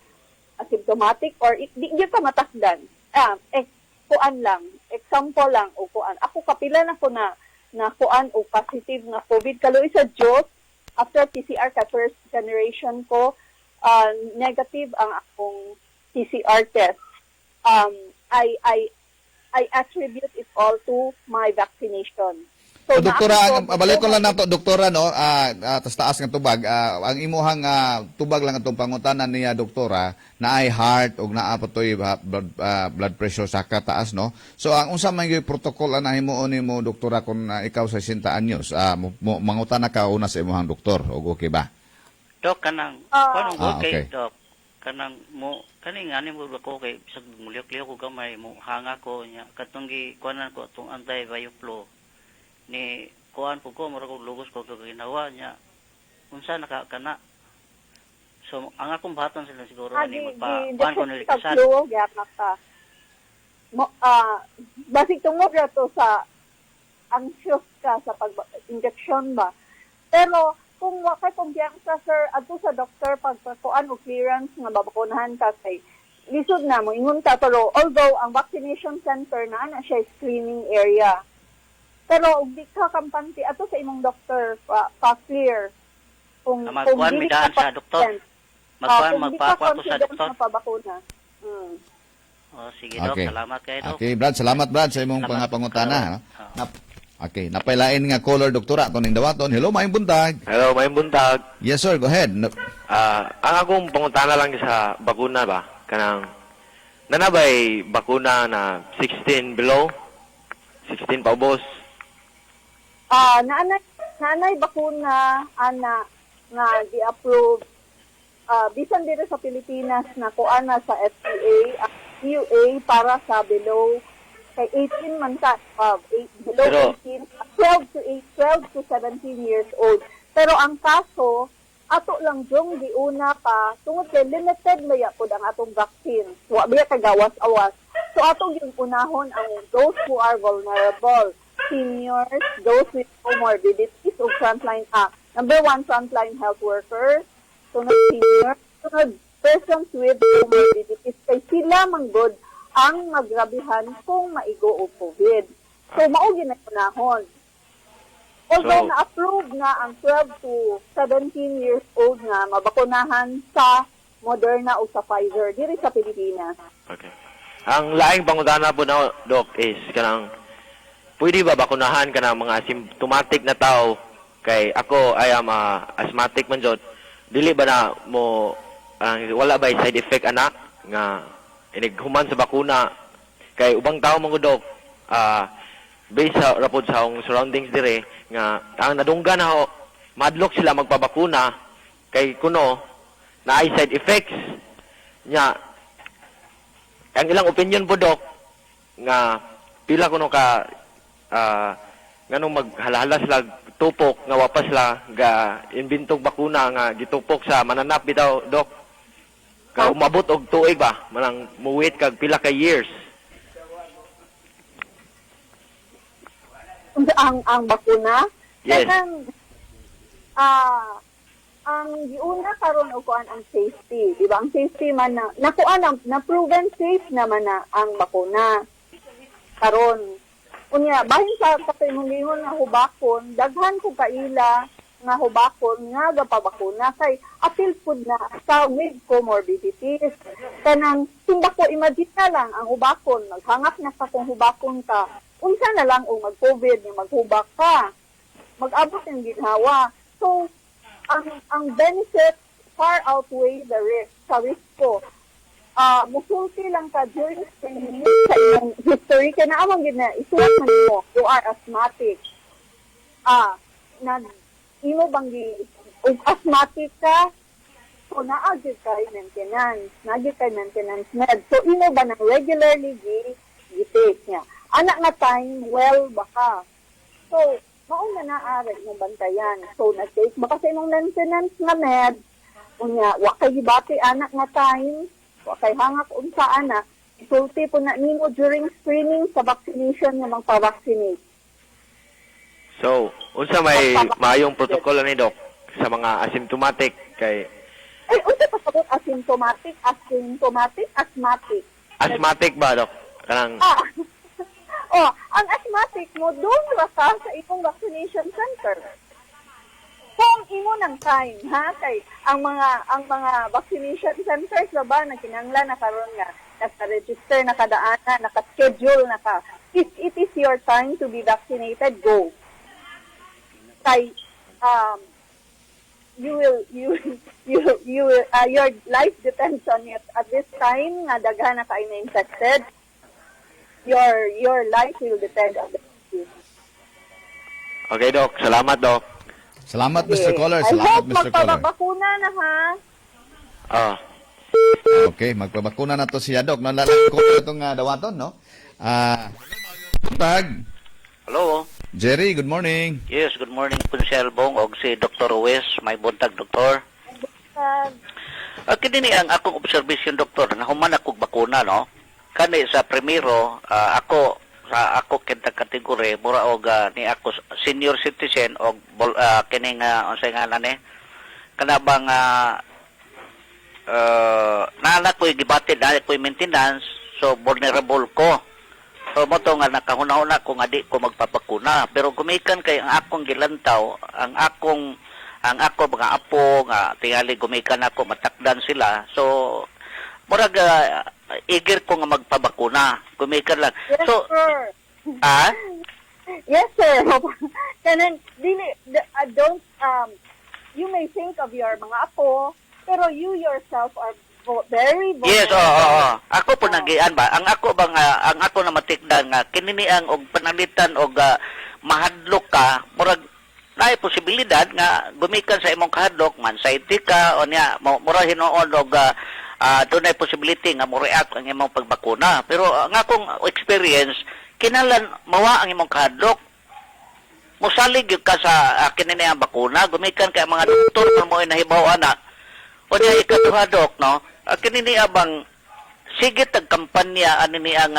asymptomatic or di ka matakdan. Kuan lang, example lang o kuan. Ako kapila na ko na kuan o positive na COVID. Kaluoy sa Diyos, after PCR ka first generation ko, negative ang akong PCR test. I attribute it all to my vaccination. So, doktora, balik ko lang na to, doktora, no, tas taas ng tubag, ang imuhang tubag lang itong pangutanan niya, doktora, na ay heart o naa pa to'y blood pressure sa kataas, no? So, ang unsa man yung protocol na himuon ni mo, doktora, kung ikaw sa 60 anyos, mangutana ka una sa imuhang doktor, o okay ba? Dok, kanang, kanang okay. Dok, kanang mo, kaning ani mo ko kay bisag muliok-liok ko gamay mo hanga ko nya katong gi kuanan ko tong anti-bioflow ni kuan po ko mura ko lugos ko ginawa niya unsa nakakana so ang akong baton sila siguro ani magpa ko nili kasal basig tungod ra to sa anxious ka sa pag-injection ba pero kung wa kay kumpiyansa sir adto sa doktor pagpakuan o clearance nga babakunahan ka kay lisod na mo ingon ka pero although ang vaccination center na ana siya screening area pero di ka kampante ato sa imong doktor pa-clear kung magkuhan mi daan sa doktor magpakuha ko sa doktor pabakuna. Oh sige dok salamat kay dok. Okay Brad, salamat Brad sa imong pangutana. Okay, napailain nga caller doktora tuning dawaton. Hello, maayong buntag. Hello, may buntag. Yes sir, go ahead. Ang akong pangutana lang sa bakuna ba? Kanang nanabay bakuna na 16 below? 16 paubos? Nanay bakuna ana nga di-approve bisan dito sa Pilipinas na kuan na sa FDA EUA para sa below kay 18 man ka below 18 12 to 17 years old pero ang kaso ato lang jong giuna pa tungod kay limited maya pud ang atong vaccine wa biya kagawas-awas so atong yung unahon ang those who are vulnerable seniors those with comorbidities o frontline number 1 frontline health workers sunod seniors sunod persons with comorbidities kay sila manggod ang magrabihan kung maigo o COVID. So, mao ginahon. Although na-approve na ang 12 to 17 years old na mabakunahan sa Moderna o sa Pfizer diri sa Pilipinas. Okay. Ang laing pangutana po na, Doc, is kanang pwede ba bakunahan ka ng mga asymptomatic na tao kay ako I am asthmatic man jud. Dili ba na mo wala ba side effect anak nga inighuman sa bakuna kay ubang tao mga Dok based sa rapod sa akong surroundings dire nga ang nadunggan na ho madlok sila magpabakuna kay kuno na ay side effects nya ang ilang opinion po Dok nga pila kuno ka nganong maghalhala sila tupok nga wapas sila ga imbintog bakuna nga gitupok sa mananap bitaw Dok ka umabot og tuig ba manang muwit kag pila ka years Ang bakuna yes ang giuna karon og kuan ang safety, di ba? Ang safety man na proven safe naman na ang bakuna karon. Unya bahin sa katingon nga hubakon, daghan ko kaila nga hubakon nga gapabakuna kay apil pud na sa with comorbidities. Kanang simba ko imagine na lang ang hubakon, maghangap na sa kung hubakon ka, unsa na lang o mag-COVID nga maghubak ka, mag-abot ng ginhawa. So ang benefit far outweigh the risk. Sa risk ko, musulti lang ka during screening sa iyong history, kaya naamang gid na isulat man mo, you are asthmatic. Imo bang asthmatic ka, so naagid kay maintenance, med. So imo ba nang regularly gi-take niya? Anak nga time, well baka. So, mauna na aral mo bantayan. So, nag-take ba kasi mong maintenance na med, unya, wakay gibati anak nga time, wakay hangak unsa anak, isulti po na nimo during screening sa vaccination nga magpa-vaccinate. So, unsa may maayong protocol ni Doc sa mga asymptomatic kay Ay, unsa pa sabot asymptomatic, asthmatic? asthmatic ba, Doc? Kanang Ang asthmatic mo, doon ra ka sa ikong vaccination center. Kung imo ng time, ha? Kay ang mga vaccination centers na ba na kinanglan na karon nga naka-register, nakadaanan, naka-schedule na ka. If it is your time to be vaccinated, go. Kay your life depends on it. At this time nga daghan na kay na infected, your life will depend on the vaccine. Okay, Doc. Salamat, Doc. Salamat, Mr. Caller. I Salamat, hope Mr. Caller. magpabakuna na, ha? Okay, magpabakuna na to siya, Doc. Nalala ko itong dawaton, no? Tag. Hello. Jerry, good morning. Yes, good morning po si Albong og si Dr. Ruiz, may buntag doktor. Kini ni ang akong observation, doktor, na human akong bakuna, no? Kani sa primero, ako kita kategori mura og ni ako senior citizen og kini nga unsay nga nani kana bang nana ko gibatid na ko maintenance, so vulnerable ko. So mo to nga nakahuna-huna ko nga di ko magpapakuna, pero gumikan kay ang akong gilantaw, ang ako mga apo nga tingali gumikan ako matakdan sila. So murag eager ko nga magpabakuna, gumikan lang. Yes, So sir. Yes, sir. Kanan, don't, you may think of your mga apo, pero you yourself are very vulnerable. yes, oo. Ako po nagian ba? Ang ako na matikdan nga kinini ang og panalitan og mahadlok ka, murag naay posibilidad nga gumikan sa imong kahadlok man sa etika o niya mura hinuon og doon ay possibility nga mo react ang imong pagbakuna. Pero ang akong experience, kinalan mawa ang imong kahadlok. Musalig yun ka sa kinini ang bakuna, gumikan kay mga doktor na mo nahibaw ana. O niya ikaduha, Dok, no? Kinini abang sige tag kampanya ani ang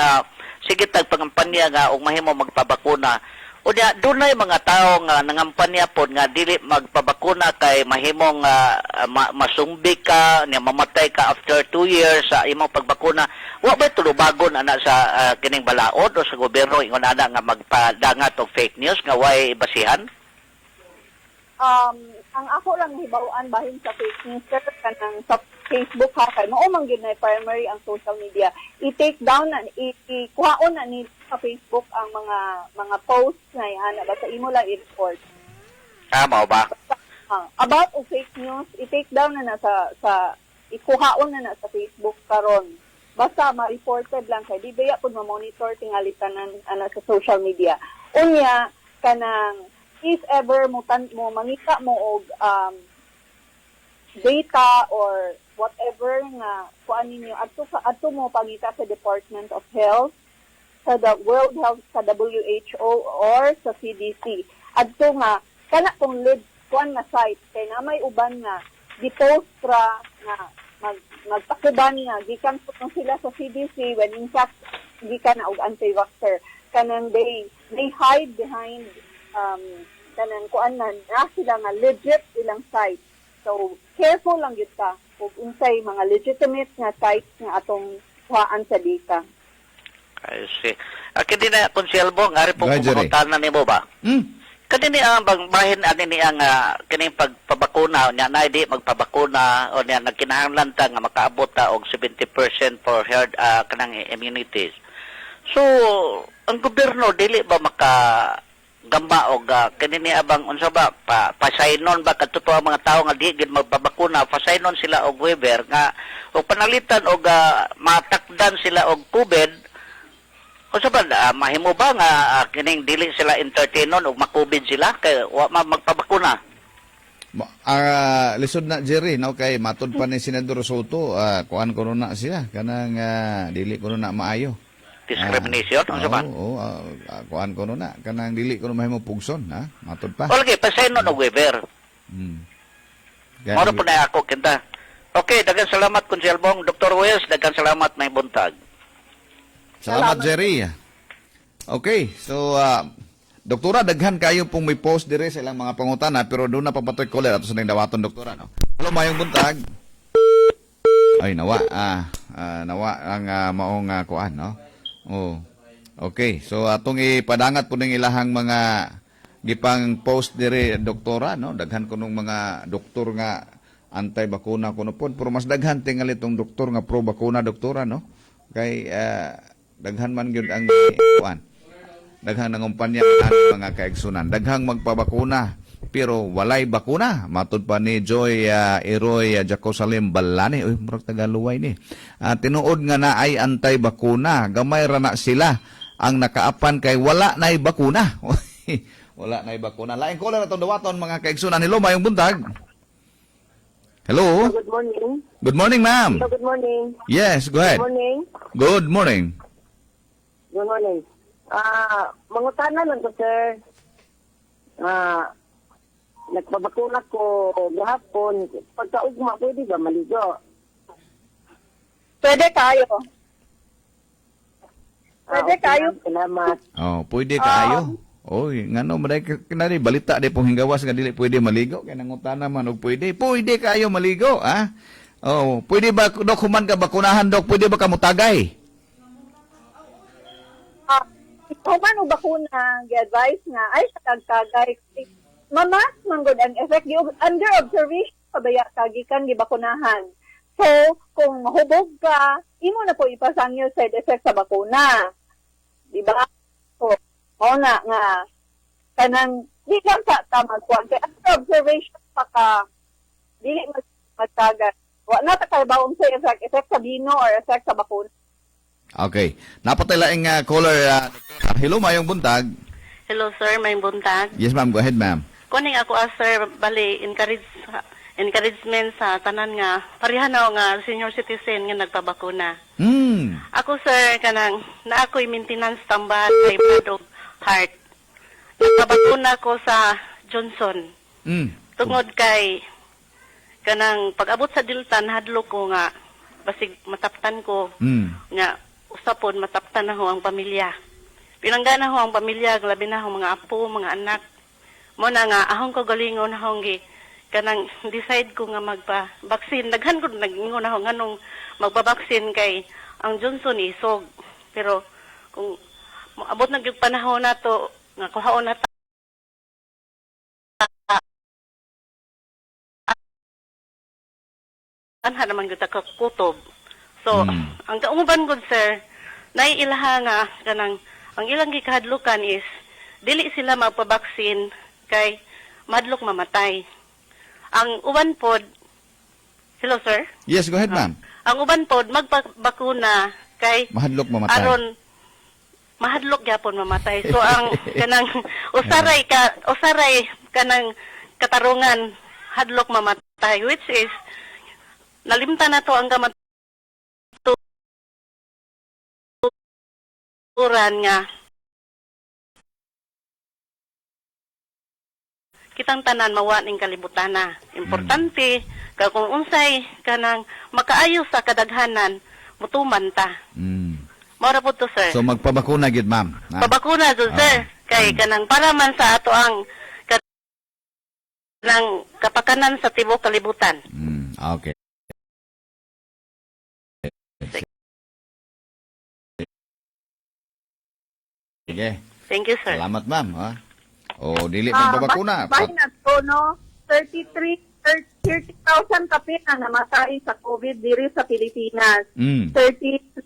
sige tag pangampanya nga og mahimo magpabakuna. O niya dunay mga tao nga nangampanya pod nga dili magpabakuna kay mahimong masumbik ka, niya mamatay ka after 2 years sa imong pagbakuna. Wa ba tulubagon ana sa kining balaod o sa gobyerno ingon ana nga magpadangat og fake news nga way basihan? Ang ako lang hibaw-an bahin sa fake news kanang sa Facebook ha kay mao man gyud na primary ang social media. I-take down na ikuhaon na ni sa Facebook ang mga posts na yan basta imo lang i-report. Mao ba? About o fake news, i-take down na sa ikuhaon na sa Facebook karon. Basta ma-reported lang kay di baya pud ma-monitor tingali tanan ana sa social media. Unya kanang if ever mo mangita mo og data or whatever nga kuan ninyo adto mo pangita sa Department of Health, sa the World Health, sa WHO or sa CDC. Adto nga kana tong lead kuan nga site kay na may uban nga gi-post ra nga magpakuban nga gikan po sila sa CDC when in fact gikan na og anti-vaxxer kanang they hide behind kanang kuan na sila nga legit ilang site. So, careful lang yun ka kung unsay mga legitimate nga sites nga atong kuhaan sa data. I see. Akin din na, Konsyelbo, nga rin po Go ahead, Jerry. kumangutanan ni mo ba? Kanini ang bahin ani ni ang kining pagpabakuna nya na di magpabakuna o nya nagkinahanglan ta nga makaabot ta og 70% for herd kanang immunities. So ang gobyerno dili ba maka gamba og kanini abang unsa ba pasaynon ba kadto ang mga tawo nga di gid magpabakuna pasaynon sila og waiver nga og panalitan og matakdan sila og COVID. O sa ba, mahimo ba nga kining dili sila entertainon o makubid sila kay wa magpabakuna? Lisod na Jerry, no, kay matod pa ni Senador Soto, kuan ko na siya, kanang dili ko na maayo. Discrimination, o sa ba? Oo, kuan ko na, kanang dili ko na mahimo pugson, ha? Matod pa. O lagi, pasaynon og waiver. Moro po na ako kinta. Okay, daghang salamat Konsyelbong. Dr. Wells, daghang salamat may buntag. Salamat, Jerry. Okay, so, Doktora, daghan kayo pong may post dire sa ilang mga pangutana, pero doon na papatoy ko ato sa nang dawaton, Doktora. No? Hello, mayong buntag. Ay, nawa. Nawa ang maong kuan, no? Oh. Okay, so atong ipadangat po ng ilahang mga gipang post dire, Doktora, no? Daghan ko nung mga doktor nga anti-bakuna kuno po, pero mas daghan tingali itong doktor nga pro-bakuna, Doktora, no? Kay, daghan man gyud ang kuan, daghang nangumpanya ang mga kaigsunan, daghang magpabakuna pero walay bakuna, matud pa ni Joy Eroy Jacosalim Balani, oy murag tagaluway ni, tinuod nga na ay antay-bakuna, gamay ra na sila ang nakaapan kay wala nay bakuna. Wala nay bakuna. Lain ko lang atong dawaton mga kaigsunan. Hello, mayong buntag. Hello. Good morning. Good morning, ma'am. Good morning. Yes, go ahead. Good morning. Good morning. Good morning. Mangutana lang ko, sir. Nagpabakuna ko gahapon. Pagkaugma, pwede ba maligo? Pwede kayo. Pwede kayo. Salamat. Oh, pwede kaayo. Oy, ngano maday kinari balita di pong hinggawas nga dili pwede maligo kay nangutana man og pwede. Pwede kaayo maligo, ha? Oh, pwede ba dok human ka bakunahan, dok? Pwede ba ka mutagay? Human o bakuna, gi-advise nga, ay sa kagkagay. Mamas, manggod ang effect. Under observation, pabaya kagikan, gibakunahan. So, kung mahubog ka, imo na po ipasangyo side effect sa bakuna. Diba? So, na nga, kanang, di lang sa tamag kuwan. Kaya under observation, paka, di magtagay. Wala na takarbawang sa effect sa bino or effect sa bakuna. Okay. Napatay laing caller. Hello, mayong buntag. Hello sir, may buntag. Yes, ma'am. Go ahead, ma'am. Kuning ako sir, bali encouragement sa tanan nga pareha na nga senior citizen nga nagpabakuna. Ako sir kanang na ako'y maintenance tambahan kay blood heart. Nagpabakuna ko sa Johnson. Tungod kay kanang pag-abot sa Diltan hadlo ko nga basig mataptan ko nga usapon mataptan na ho ang pamilya. Pinanggana ho ang pamilya, labi na ho mga apo, mga anak. Mo na nga, ahong ko galingon ahong gi, kanang decide ko nga magpa-vaccine. Daghan ko nagingon ako nga nung magpa-vaccine kay ang Johnson isog. Pero kung abot na yung panahon na to, nga kuhaon na anha naman yung kutob. So, ang kaumuban ko, sir, naiilaha nga, kanang, ang ilang gikahadlukan is, dili sila magpabaksin kay madlok mamatay. Ang uban pod, hello, sir? Yes, go ahead, ma'am. Ang uban pod, magpabakuna kay Mahadlok mamatay. aron mahadlok gyapon mamatay. So, ang kanang, usaray kanang katarungan, hadlok mamatay, which is, nalimta na to ang kamaturan nga kitang tanan mawa ning kalibutan na. Importante ka kung unsay kanang makaayo sa kadaghanan mutuman ta. Mao po to sir. So magpabakuna gid, ma'am. Pabakuna jud sir kay kanang para man sa ato ang ng kapakanan sa tibok kalibutan. Okay. Sige. Thank you, sir. Salamat, ma'am. Ha? O, dili magpabakuna. Bahay na to, no? 30,000 kape na namatay sa COVID diri sa Pilipinas. 34,000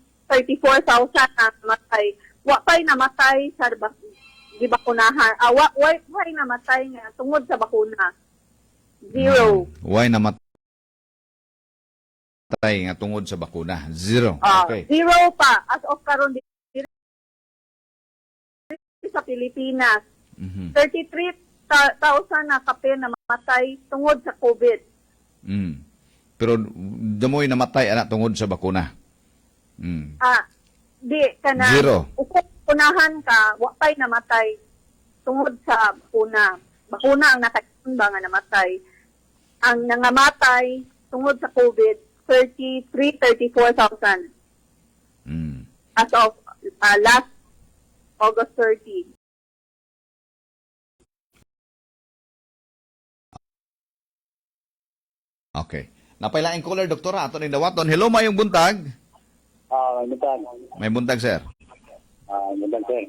na namatay. Wapay namatay sa di bakunahan. Wapay namatay nga tungod sa bakuna. Zero. Why namatay nga tungod sa bakuna? Zero. Okay. Zero pa. As of karon diri sa Pilipinas. 33,000 na kape na namatay tungod sa COVID. Pero damoy namatay ana tungod sa bakuna. Di ka na. Zero. Unahan ka, wapay namatay tungod sa bakuna. Bakuna ang nakaimba nga namatay. Ang nangamatay tungod sa COVID, 34,000. As of last August 30. Okay. Napailaing caller, doktora. Ato ning dawaton. Hello, mayong buntag. May buntag. May buntag, sir. Buntag, sir.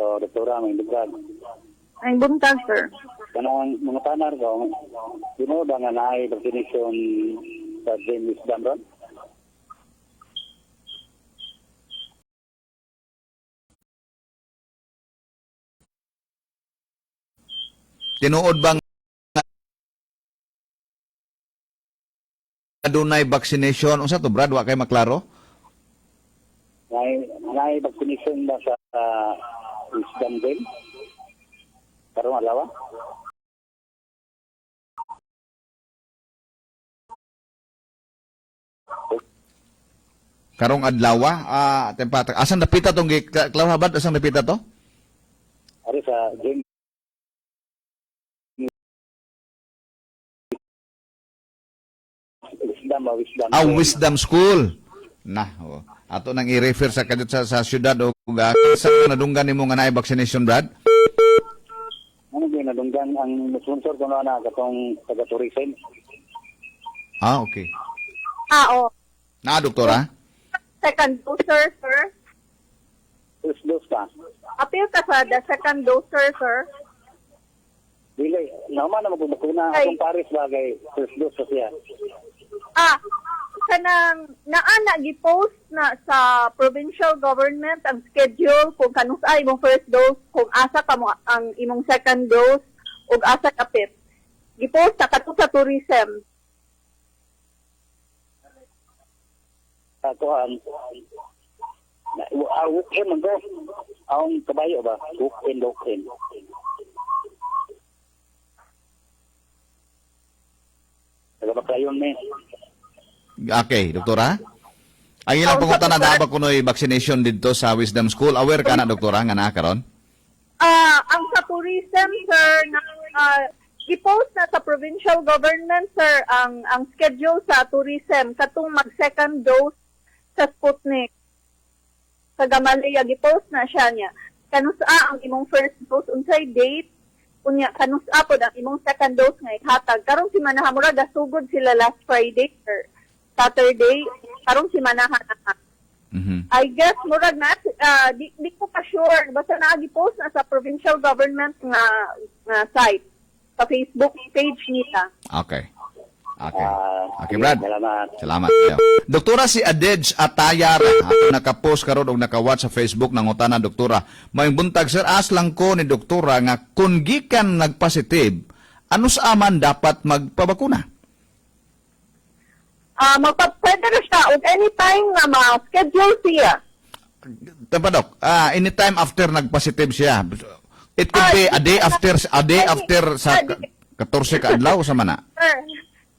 So, doktora, may buntag. Ay buntag, sir. Kanang mga tanar ko, sino ba nga naay vaccination sa James Damron? Tinuod bang adunay vaccination? Unsa to, Brad? Wa kay maklaro? Naay vaccination ba sa Wisdom James? Karong alawa? Karong adlawa, tempatak. Asan napita tong klawabad? Asan napita to? Ari sa James Wisdom. Wisdom School. Ato nang i-refer sa kadto sa syudad o sa nadunggan nimo nga naay vaccination, Brad? Ano ba nadunggan ang sponsor ko na katong taga-tourism? Okay. Oo. Na, doktora? Second doser, sir. First dose ka? Appeal ka sa the second doser, sir. Dili, naman na magbubakuna. Ay. Akong pares bagay, first dose ka siya. Kanang naana gi-post na sa provincial government ang schedule kung kanusa imong first dose, kung asa ka mo ang imong second dose ug asa ka pit. Gi-post sa kato sa tourism. Ako ang walk-in man ko. Ang kabayo ba? Walk-in. Nagpapakayon ni. Okay, doktora? Ang ilang pangunta na dapat kuno'y vaccination dito sa Wisdom School. Aware ka na, doktora, nga na karon? Ang sa tourism, sir, i-post na sa provincial government, sir, ang schedule sa tourism katong mag-second dose sa Sputnik. Sa Gamaleya, i-post na siya niya. Kanusa ang imong first dose, unsay date, unya kanusa po ang imong second dose nga ihatag. Karong si Manahamura, gasugod sila last Friday, sir. Saturday, karong si Manahan na. I guess, murag na, di ko pa sure, basta na-post na sa provincial government nga site, sa Facebook page nila. Okay. Okay, Brad. Salamat. Doktora, si Adej Atayar, nakapost karon og nakawatch sa Facebook ng utana, doktora. May buntag, sir, aslang ko ni doktora nga kung gikan nagpositive, ano sa aman dapat magpabakuna? Pwede na siya, o anytime nga ma-schedule siya. Tama, Dok. Anytime after nagpositive siya. It could be a day after sa 14 ka adlaw sa mana.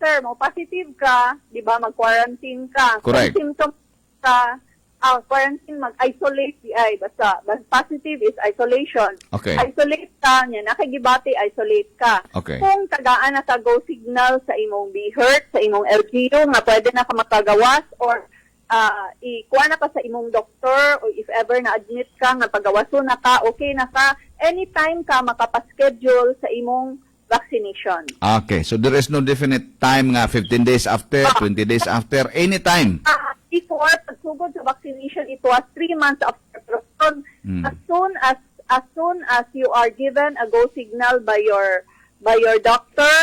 Sir, mo positive ka, di ba, mag-quarantine ka. Correct. Kung symptoms ka, quarantine, mag-isolate di ay. Basta positive is isolation. Okay. Isolate ka, niya, nakagibati, isolate ka. Okay. Kung tagaan na sa go signal sa imong BHERT, sa imong LGU, nga pwede na ka makagawas, or ikuha na ka sa imong doktor, o if ever na-admit ka, nga pagawaso na ka, okay na ka, anytime ka makapaschedule sa imong vaccination. Okay, so there is no definite time nga 15 days after, 20 days after, anytime. Before pagsugod sa vaccination, it was 3 months after. Pero as soon as you are given a go signal by your doctor,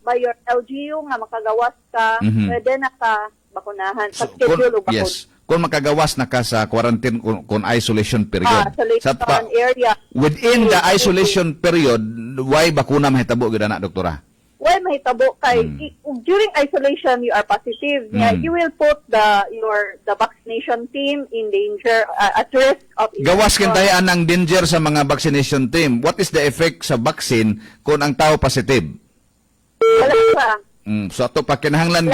by your LGU nga makagawas ka, pwede na ka bakunahan sa schedule o bakun. Yes. Kung makagawas na ka sa quarantine kung isolation period. Isolation area. Within the isolation period, why bakuna mahitabo gid na, doktora? Why mahitabo kay during isolation you are positive. You will put the vaccination team in danger at risk of Gawas kintayaan ang danger sa mga vaccination team. What is the effect sa vaccine kung ang tao positive? Wala pa. So ato pa kinahanglan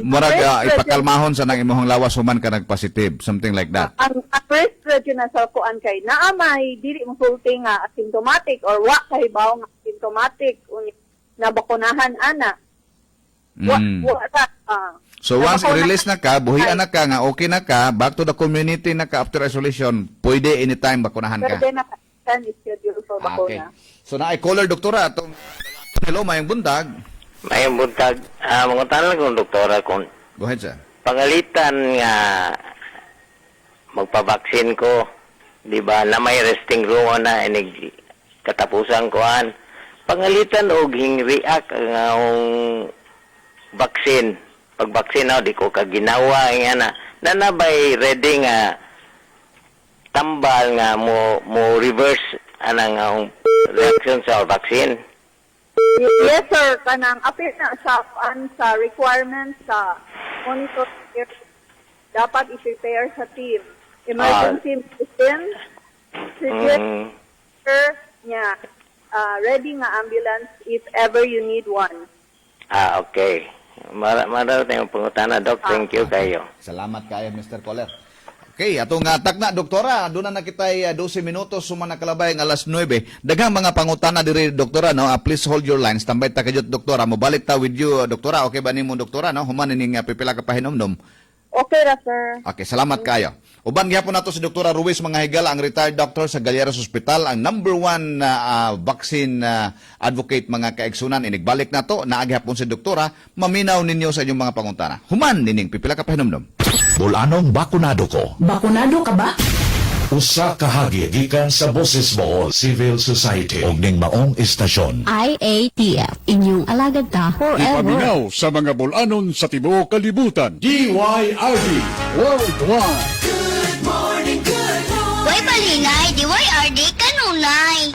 murag ipakalmahon sa nang imong lawas human ka nagpositive, something like that. Ang risk na sa kuan kay naa may dili mosulti nga asymptomatic or wa kay bawo nga asymptomatic na bakunahan ana. So once i-release na ka, buhian na ka nga okay na ka, back to the community na ka after isolation, pwede anytime bakunahan ka. Pwede na ka schedule for bakuna. So na caller doktora atong hello mayong buntag. Mayong buntag, mga tanong kong doktora kung Go ahead, sir. pangalitan nga magpabaksin ko, di ba, na may resting room na inig katapusan ko an. Pangalitan og hing-react ang baksin. Pag-baksin di ko kaginawa nga na. Nanabay ready nga tambal nga mo reverse anang reaction sa vaccine. Yes, sir. Kanang appear na sa requirements sa monitor dapat i-prepare sa team. Emergency medicine, niya, ready nga ambulance if ever you need one. Okay. Mara tayong pangutana, Doc. Thank you kayo. Salamat kayo, Mr. Caller. Okay, atong takna, doktora, doon na kita 12 minutos sumana kalabay ng alas 9. Daghang mga pangutana diri, doktora, no? Please hold your lines. Tambay ta kayot, doktora. Mobalik ta with you, doktora. Okay ba nimo, doktora, no? Human ning pipila ka pahinomdom. Okay ra, sir. Okay, salamat kayo. Uban gyapon nato si Doktora Ruiz mga higala, ang retired doctor sa Galleras Hospital, ang #1 vaccine advocate mga kaigsunan. Inigbalik nato, naagyapon si doktora, maminaw ninyo sa inyong mga pangutana. Human nining pipila ka pahinomdom. Bulanong bakunado ko. Bakunado ka ba? Usa ka hagi gikan sa Boses Bohol Civil Society ug ning maong istasyon. IATF, inyong alagad ta forever. Ipaminaw sa mga bulanon sa tibuok kalibutan. DYRD Worldwide. Way balingay, DYRD kanunay.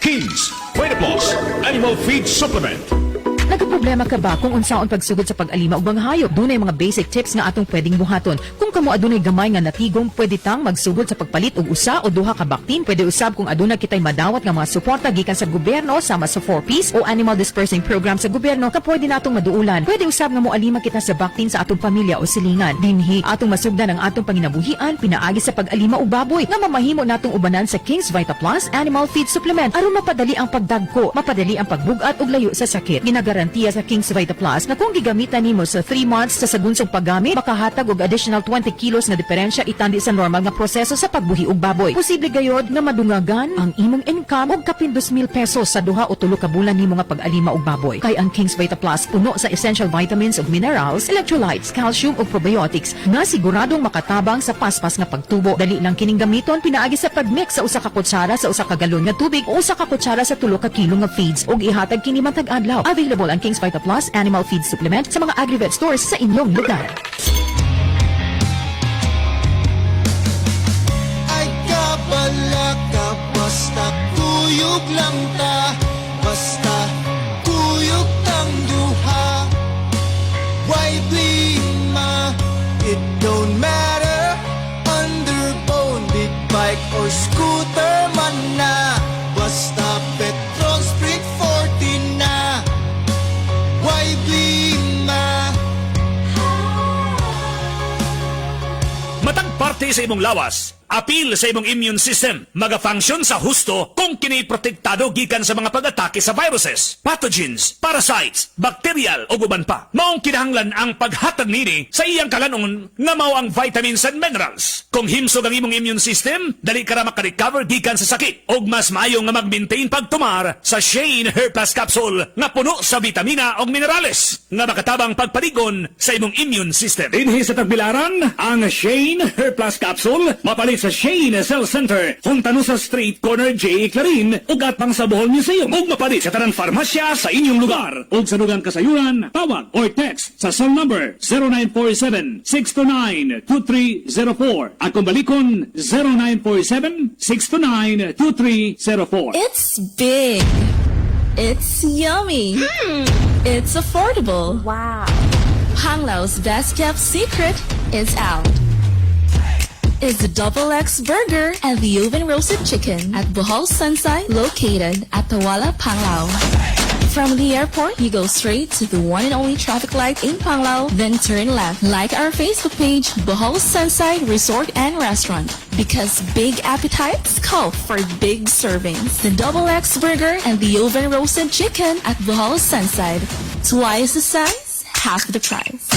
Kings, Pwede Plus, Animal Feed Supplement. Nagkaproblema ka ba kung unsaon pagsugod sa pag-alima ug mga hayop? Dunay mga basic tips nga atong pwedeng buhaton. Kung kamo adunay gamay nga natigom, pwede tang magsugod sa pagpalit og usa o duha ka baktin. Pwede usab kung aduna kitay madawat nga mga suporta gikan sa gobyerno sama sa 4Ps o animal dispersing program sa gobyerno ka pwede natong maduulan. Pwede usab nga moalima kita sa baktin sa atong pamilya o silingan. Dinhi atong masugdan ang atong panginabuhian pinaagi sa pag-alima og baboy nga mamahimo natong ubanan sa King's Vita Plus Animal Feed Supplement aron mapadali ang pagdagko, mapadali ang pagbugat ug layo sa sakit. Garantiya sa King's Vita Plus na kung gigamitan nimo sa 3 months sa sagunsong paggamit, makahatag og additional 20 kilos na diferensya itandi sa normal nga proseso sa pagbuhi og baboy. Posible gayod na madungagan ang imong income og kapin 2,000 pesos sa duha o tulo ka bulan nimo nga pag-alima og baboy. Kay ang King's Vita Plus puno sa essential vitamins ug minerals, electrolytes, calcium ug probiotics nga siguradong makatabang sa paspas nga pagtubo. Dali lang kining gamiton pinaagi sa pagmix sa usa ka kutsara sa usa ka galon nga tubig o usa ka kutsara sa tulo ka kilo nga feeds ug ihatag kini matag adlaw. Available ang King's Vita Plus Animal Feed Supplement sa mga Agrivet stores sa inyong lugar. Ay kabala ka, basta kuyog lang ta, basta kuyog tang duha. Why blima? It don't matter, underbone, big bike or scooter man na, basta petrol sprit 40 na. Why blima? Matag parte sa imong lawas. apil sa imong immune system. Maga-function sa husto kung kini protektado gikan sa mga pag-atake sa viruses, pathogens, parasites, bacterial o guban pa. Maong kinahanglan ang paghatag nini sa iyang kalanon nga mao ang vitamins and minerals. Kung himsog ang imong immune system, dali ka ra makarecover gikan sa sakit. Og mas maayo nga mag-maintain pagtumar sa Shane Hair Plus Capsule nga puno sa vitamina o minerales nga makatabang pagpaligon sa imong immune system. Dinhi sa tagbilaran, ang Shane Hair Plus Capsule mapalit sa Shane Cell Center, Fontano sa Street Corner J. Clarin ug atbang sa Bohol Museum ug mapalit sa tanang farmasya sa inyong lugar. Ug sa dugang kasayuran, tawag or text sa cell number 0947-629-2304 at kung balikon 0947-629-2304. It's big. It's yummy. It's affordable. Wow. Hanglau's best kept secret is out. It's the Double X Burger and the Oven Roasted Chicken at Bohol Sunside, located at Tawala, Panglao. From the airport, you go straight to the one and only traffic light in Panglao, then turn left. Like our Facebook page, Bohol Sunside Resort and Restaurant. Because big appetites call for big servings. The Double X Burger and the Oven Roasted Chicken at Bohol Sunside. Twice the size, half the price.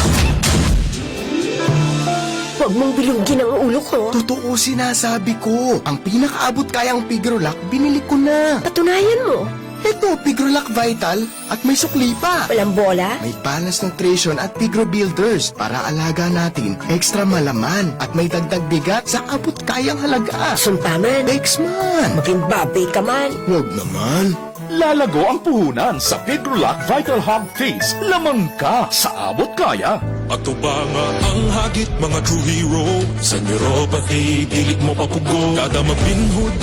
Huwag mong bilugin ang ulo ko. Totoo sinasabi ko. Ang pinakaabot kayang Pigrolac, binili ko na. Patunayan mo. Ito, Pigrolac Vital at may sukli pa. Walang bola? May Balance Nutrition at Pigro Builders para alaga natin extra malaman at may dagdag bigat sa abot kayang halaga. Suntaman. Exman. Maging babe ka man. Huwag naman. Lalago ang puhunan sa Pigrolac Vital Hog Feast. Lamang ka sa abot kaya. Ato ba nga ang hagit mga true hero? Sa neuropathy, dilit mo papugo. Kada mabinhod,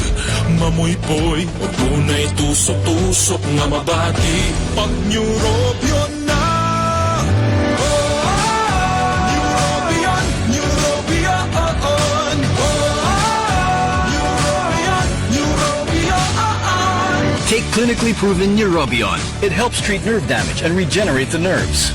mamoy-poy. O tunay tusok-tusok nga mabati. Pag neurobion na. Take clinically proven Neurobion. It helps treat nerve damage and regenerate the nerves.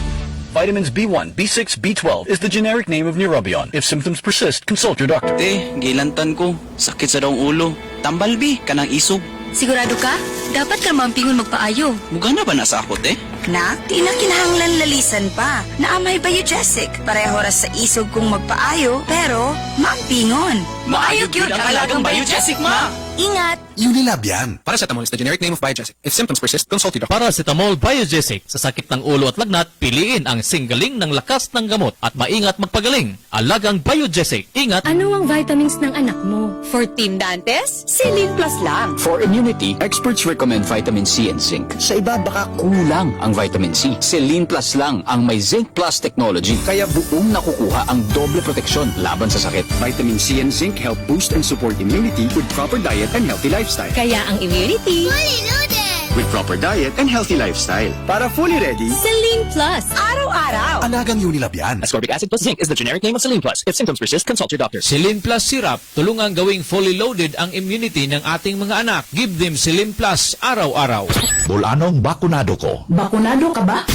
Vitamins B1, B6, B12 is the generic name of Neurobion. If symptoms persist, consult your doctor. Gilantan ko. Sakit sa daong ulo. Tambalbi, kanang isog. Sigurado ka? Dapat ka mampingon magpaayo. Muga na ba nasa ako, te? Na, di na kinahanglan lalisan pa. Naamay Biogesic. Pareho oras sa isog kung magpaayo, pero mampingon. Maayo gyud ang alagang Biogesic, ma! Ingat! Unilab yan. Paracetamol is the generic name of Biogesic. If symptoms persist, consult your doctor. Paracetamol Biogesic. Sa sakit ng ulo at lagnat, piliin ang singgaling ng lakas ng gamot at maingat magpagaling. Alagang Biogesic. Ingat! Ano ang vitamins ng anak mo? For Team Dantes, Silin Plus lang. For immunity, experts recommend vitamin C and zinc. Sa iba, baka kulang ang vitamin C. Celine Plus lang ang may Zinc Plus technology. Kaya buong nakukuha ang doble proteksyon laban sa sakit. Vitamin C and zinc help boost and support immunity with proper diet and healthy lifestyle. Kaya ang immunity, Fully loaded! With proper diet and healthy lifestyle. Para fully ready, Silin Plus. Araw-araw. Alagang Unilab yan. ascorbic acid plus zinc is the generic name of Celine Plus. If symptoms persist, consult your doctor. Silin Plus Syrup, tulungang gawing fully loaded ang immunity ng ating mga anak. Give them Silin Plus araw-araw. Bulanong bakunado ko. Bakunado ka ba?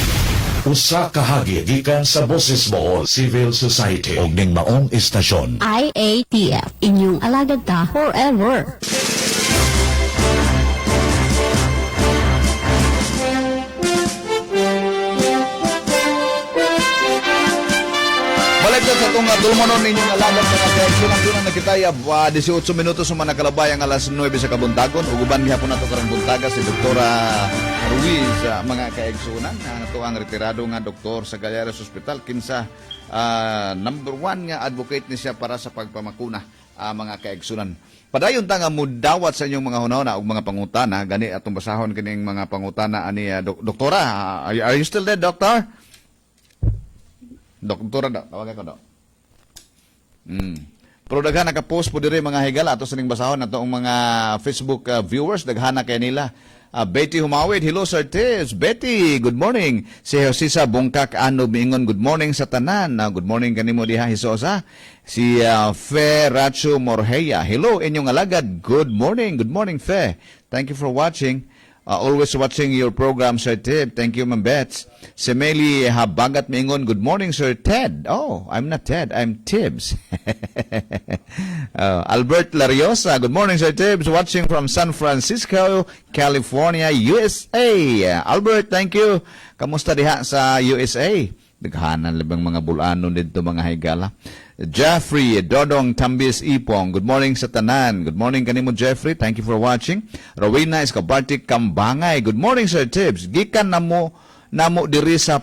Usa ka hagi gikan sa Boses Bohol Civil Society og ning maong istasyon. IATF, inyong alagad ta forever. Balik na sa itong dulmanon ninyong alaman mga kaigsunan doon na kitaya 18 minutos man nakalabay ang alas 9 sa kabuntagon uguban gihapon nato karong buntaga si Doktora Ruiz mga kaigsunan nato ang retirado nga doktor sa Gallares Hospital kinsa number 1 nga advocate ni siya para sa pagpamakuna mga kaigsunan. Padayon ta nga mudawat sa inyong mga hunahuna ug mga pangutana gani atong basahon kining mga pangutana ani Doktora. Are you still there, Doctor? Doktora daw, tawag ako daw. Pero daghan naka-post po diri mga higala ato sa ning basahon nato ang mga Facebook viewers daghan na kay nila. Betty Humawid, hello Sir Tez. Betty, good morning. Si Josisa Bungkak Ano Mingon, good morning sa tanan. Good morning kanimo diha Hisosa. Si Fe Racho Morheya, hello inyong alagad. Good morning Fe. Thank you for watching. Always watching your program, Sir Ted. Thank you, Ma'am Bets. Si Meli Habagat Mingon, good morning, Sir Ted. Oh, I'm not Ted, I'm Tibbs. Albert Lariosa, good morning, Sir Tibbs. Watching from San Francisco, California, USA. Albert, thank you. Kamusta diha sa USA? Daghanan labang mga bulanon dito, mga higala. Jeffrey Dodong Tambis Ipong, good morning sa tanan. Good morning kanimo, Jeffrey. Thank you for watching. Rowena Escobartic Kambangay, good morning, Sir Tibbs. Gikan namo diri sa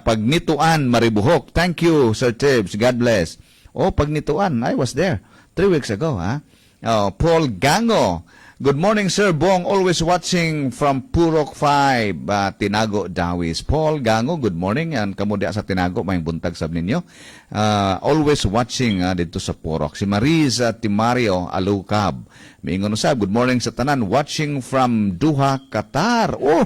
pagnituan Maribuhok. Thank you, Sir Tibbs. God bless. Oh, pagnituan, I was there 3 weeks ago, ha? Oh, Paul Gango, good morning, Sir Bong. Always watching from Purok 5, Tinago, Dawis. Paul Gango, good morning. And kamo diya sa Tinago, may buntag sab ninyo. Always watching dito sa Purok. Si Marisa Timario Alukab. Miingon usab, good morning sa tanan. Watching from Doha, Qatar. Oh,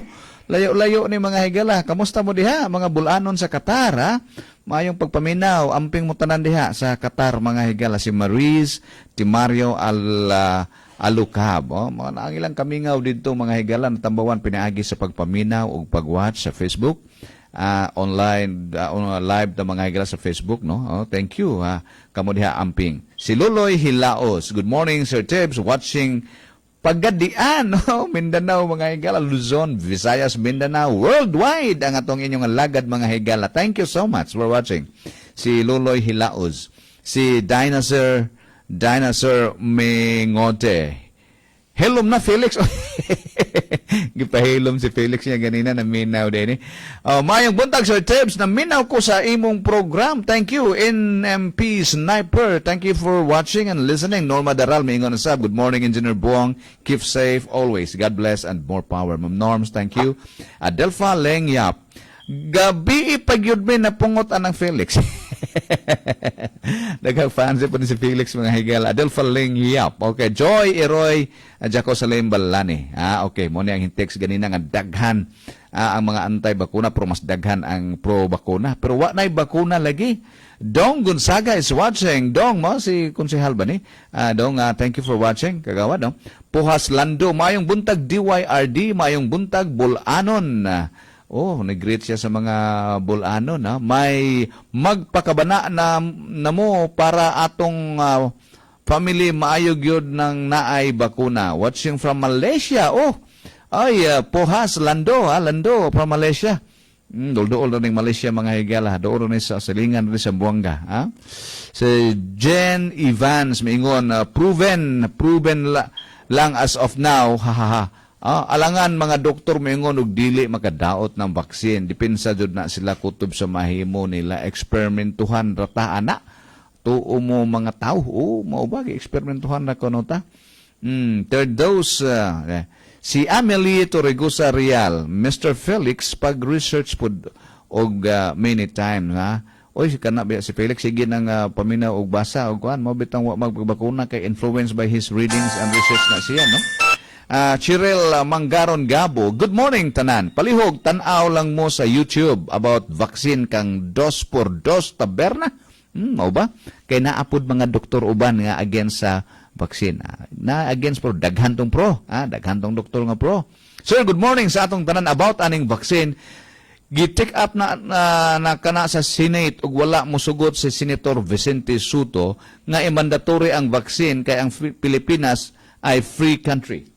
layo-layo ni mga higala. Kamusta mo diha, mga bulanon sa Qatar, ha? Mayong pagpaminaw, amping mo tanan diha sa Qatar, mga higala. Si Maris Timario Alukab. Oh, mga nangilang kamingaw dito, mga higalan, tambawan pinaagi sa pagpaminaw o pag-watch sa Facebook, online, live na mga higala sa Facebook, no? Oh, thank you, kamo diha amping. Si Luloy Hilaos, good morning, Sir Tibbs, watching Pagadian, no? Mindanao, mga higala, Luzon, Visayas, Mindanao, worldwide ang atong inyong lagad, mga higala. Thank you so much for watching. Si Luloy Hilaos, si Dinosaur Mengote. Hello na, Felix. Gipahilom si Felix niya ganina na minaw din. Mayong buntag, Sir Tibbs, na minaw ko sa imong program. Thank you, NMP Sniper. Thank you for watching and listening. Norma Daral, maingon sab. Good morning, Engineer Buong. Keep safe always. God bless and more power. Ma'am Norms, thank you. Adelpha Lengyap. Gabi ipagyud mi na pungot anang Felix. Nagka-fancy po ni si Felix, mga higala. Adelpha Lengyap. Okay, Joy Eroy Jaco Salim Balani. Okay, mo ni ang hintex ganina nga daghan ang mga anti-bakuna, pero mas daghan ang pro-bakuna. Pero wa na'y bakuna lagi. Dong Gonzaga is watching. Dong mo, si Konsehal ba ni? Dong, thank you for watching. Kagawa, no? Puhas Lando, mayong buntag DYRD, mayong buntag Bulanon. Oh, nag-greet siya sa mga Bulanon, na may magpakabana na mo para atong family maayog yun ng naay bakuna. Watching from Malaysia. Oh, ay, Puhas Lando, Lando from Malaysia. Dool-dool na ng Malaysia, mga higala. Dool na sa silingan na sa Buanga. Si Jen Evans, maingon, proven lang as of now, hahaha. Alangan mga doktor maingon og dili makadaot ng baksin. Dipinsa jud na sila kutob sa mahimo nila. Eksperimentuhan rata ana. Tuo mo mga tao. Mao ba eksperimentuhan na kuno ta? Third dose. Si Amelie Torregosa Real, Mr. Felix, pag-research po og many times, ha? Oy, kana ba si Felix, sige nang paminaw og basa og kuan, mabitang magbakuna kay influenced by his readings and research na siya, no? Chirel Manggaron Gabo, good morning tanan. Palihog, tanaw lang mo sa YouTube about vaccine kang dos por dos taberna. Mao ba? Kay naapod mga doktor uban nga against sa vaccine. Na against pro, daghan tong pro. Daghan tong doktor nga pro. Sir, good morning sa atong tanan about aning vaccine. Gi-take up na kana sa Senate ug wala mosugot si Senator Vicente Soto nga i-mandatory ang vaccine kay ang Pilipinas ay free country.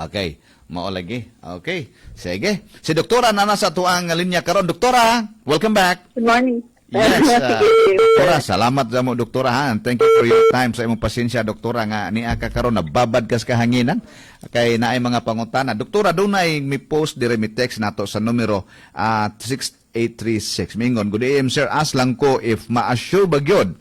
Okay, mao lagi. Okay, sige. Si Doktora na nasa tuang linya karon. Doktora, welcome back. Good morning. Yes, Doktora, salamat sa mo, Doktora, ha. Thank you for your time sa imong pasensya, Doktora, nga niya ka karon nababad kas kahanginan kay naay mga pangutana. Doktora, dunay mi post dire mi text nato sa numero 6836. Mingon, good evening, sir. As lang ko if ma-assure bagyod,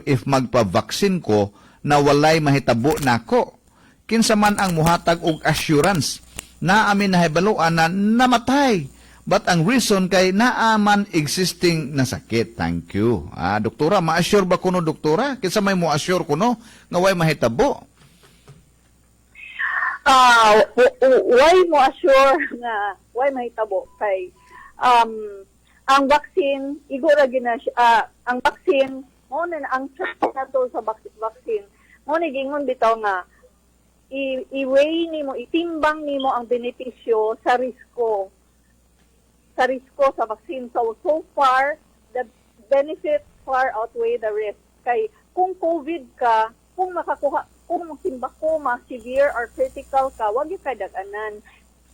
if magpa-vaccine ko na walay mahitabo nako. Kinsa man ang muhatag og assurance na amin nahibaluan na namatay. But ang reason kay naaman existing na sakit. Thank you. Doktora, ma-assure ba kuno, doktora? Kinsa may mo-assure kuno nga way mahitabo? Why mo-assure nga way mahitabo kay ang vaccine, igura gina ang vaccine, mo na ang check na to sa vaccine, mo ni gingon bitaw nga i-weigh nimo, itimbang nimo ang benepisyo sa risko. Sa risko sa vaccine. So far, the benefits far outweigh the risk. Kay kung COVID ka, kung makakuha, kung simbako, severe or critical ka, wag yung kadaganan.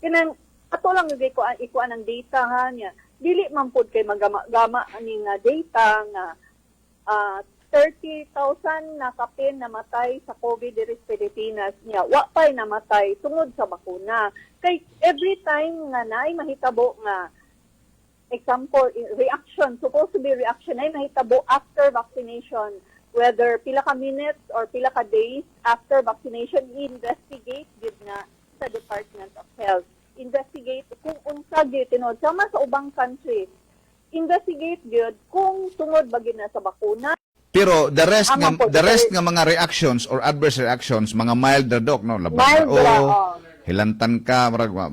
Kinang, ato lang yung ikuan ng data ha niya. Dili man pod kay magama-gama aning data nga 30,000 na kapin namatay sa COVID diri sa Pilipinas niya. Wa pay namatay tungod sa bakuna. Kay every time nga naay mahitabo nga example, reaction, supposed to be reaction ay mahitabo after vaccination. Whether pila ka minutes or pila ka days after vaccination, investigate gid na sa Department of Health. Investigate kung unsa gyud tinod sama sa ubang countries. Investigate gyud kung tungod ba gyud na sa bakuna. Pero the rest nga mga reactions or adverse reactions, mga mild ra dok, no? Labag hilantan ka,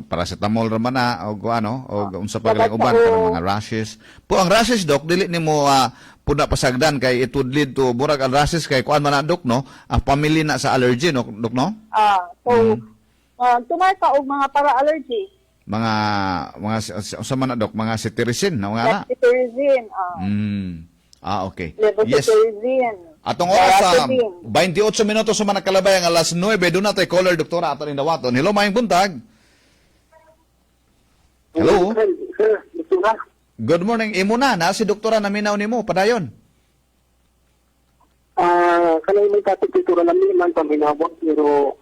paracetamol ra man na, o ano, o unsa pa galing uban, kanang mga rashes. Po ang rashes dok, dili nimo puna pasagdan kay it would lead to murag ang rashes kay kuan man na dok, no? Family na sa allergy, no, dok, no? Tumarka og mga para-allergy. Mga unsa man na dok, mga cetirizine, na mga ana? Cetirizine. Okay. Yes. Atong oras sa 28 minutos sa manakalabay ang alas 9. Doon na tayo caller, doktora, ato rin dawaton. Hello, maayong buntag. Hello. Good morning. Imo na si doktora na minaw nimo padayon. Kanay may katitutura namin man paminabot pero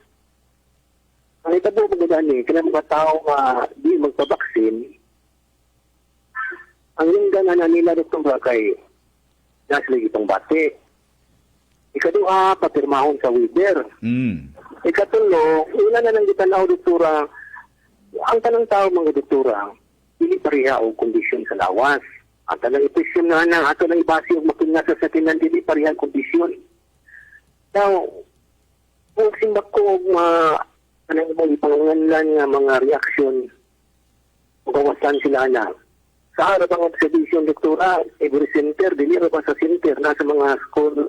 ang itabo ko gani kanang mga tao nga di magpabaksin ang linggan na nila doktora kay nasa itong bate. Ikaduha, papirmahon sa waiver. Ikatulo, una na lang gitanaw, doktora, ang tanang tao mga doktora, hindi pareha o kondisyon sa lawas. Ang tanang ipisyon na ng ato ng ibasi o makinasa sa tinan, hindi pareha kondisyon. Now, kung simbak ko anong ibang ipangangalan nga mga reaksyon, gawasan sila na. Sa harap ang observation, doktora, every center, dinira pa sa center, nasa mga school,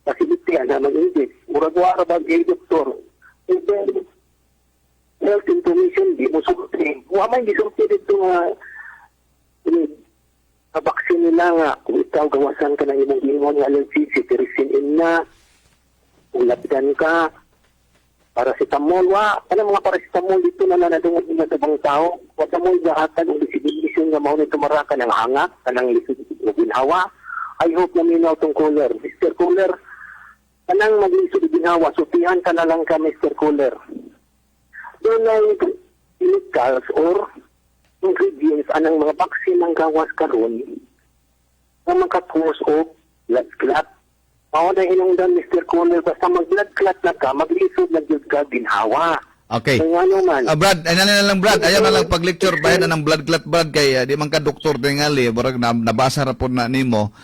facility na mag-ingit. Murag-wara ba kay doktor? Even health information, di mo sulti. Kung amay di sulti dito nga vaksin nila nga, kung ikaw gawasan ka ng imong ingon nga allergy, cetirizine na, ulapitan ka, paracetamol, anong mga paracetamol dito na nanadungod nila sa bang tao? Wata mo ibahatag ang disibilisyon nga maunay tumara ka ng hanga, ka ng lisod o ginhawa. I hope na minaw itong caller. Mr. Caller, kanang mag-lisod o ginhawa, sutihan ka na lang ka, Mr. Caller. Doon ay chemicals or ingredients anang mga vaccine ng gawas karon na magka-cause of blood clot. Mao na hinungdan, Mr. Caller, basta mag-blood clot na ka, mag-lisod na jud ka ginhawa. Okay. Brad, ayaw na lang Brad, ayaw na lang pag-lecture bayan na ng blood clot Brad kay di man ka doktor tingali, burag nabasa ra pud na nimo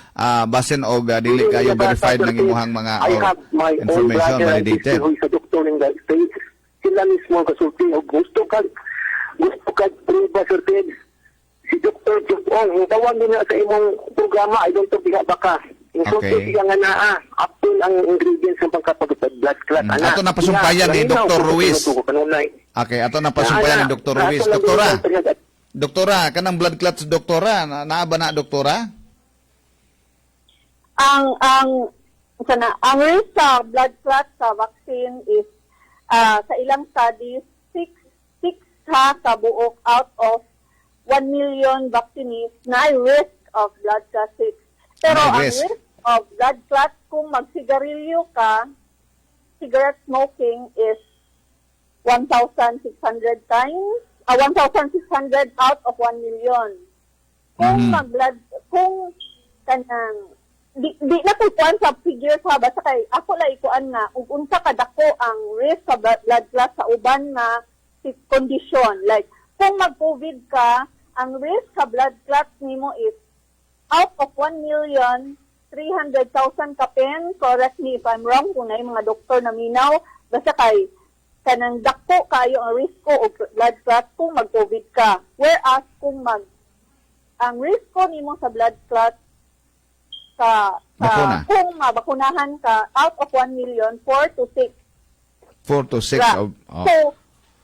basin og dili kayo verified ng imuhang mga information validated. Sa doktor ng States, sila mismo kasulti og gusto ka prove certified. Si Dr. Jupong, tawag nila sa imong programa, I don't know biha baka. Insulti siya nga naa, apil ang ingredients ng pagkapag-blood clot. Ato na pasumpayan ni Dr. Ruiz. Okay, ato na pasumpayan ni Dr. Ruiz. Doktora, kanang blood clot sa doktora, naa ba na doktora? Ang risk sa blood clot sa vaccine is sa ilang studies 6 sa buok out of 1 million vaccinees na risk of blood clot 6. Pero ang risk of blood clot kung magsigarilyo ka, cigarette smoking is 1,600 times, 1,600 out of 1 million. Kung kung kanang, di na kukuan sa figures ha, basta kay, ako lang ikuan nga, unsa kadako ang risk sa blood clot sa uban na condition. Like, kung mag-COVID ka, ang risk sa blood clot nimo is out of 1,300,000 kapin, correct me if I'm wrong, kung na yung mga doktor na minaw, basta kay, kanang dako kayo ang risko o blood clot kung mag-COVID ka. Whereas, kung ang risko nimo sa blood clot, kung mabakunahan ka, out of 1 million, 4 to 6 4 to 6. Right. Oh. So,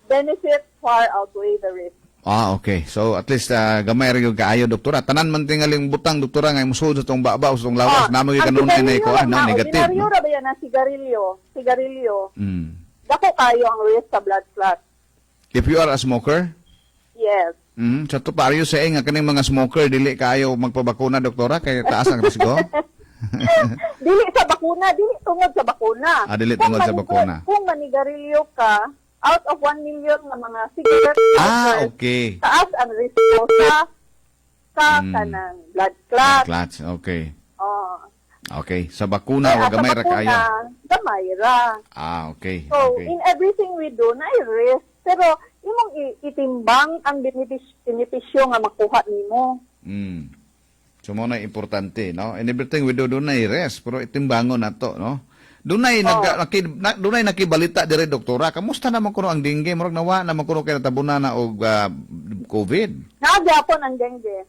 benefit far outweigh the risk. Okay. So, at least, gamay rin yung kaayo, doktora. Tanan man tingaling butang, doktora, nga imusod sa itong babaw, sa itong lawas, naman yung kanunay na ikuha, no? Negative. Ordinaryo ra ba yan na sigarilyo? Mm. Dako kayo ang risk sa blood clot. If you are a smoker, Yes. sa to pareho sa nga kaning mga smoker, dili kayo magpabakuna, doktora, kay taas ang risiko? Dili sa bakuna, dili tungod sa bakuna. Dili tungod sa bakuna. Kung manigarilyo ka, out of 1 million na mga cigarette smokers, Okay. taas ang risiko sa kanang blood clot. Clutch, okay. Oh. Okay. Sa bakuna, wag gamay ra kayo. Gamay ra. Okay. So, Okay. in everything we do, na risk. Pero, imong itimbang ang benepisyo nga makuha nimo. So, mo na importante, no? And everything we do, doon na i-rest. Pero itimbangon na to, no? Doon na nakibalita dire, doktora. Kamusta naman kuno ang dengue? Murag nawa naman kuno kay natabunan na og COVID. Nagyapon ang dengue.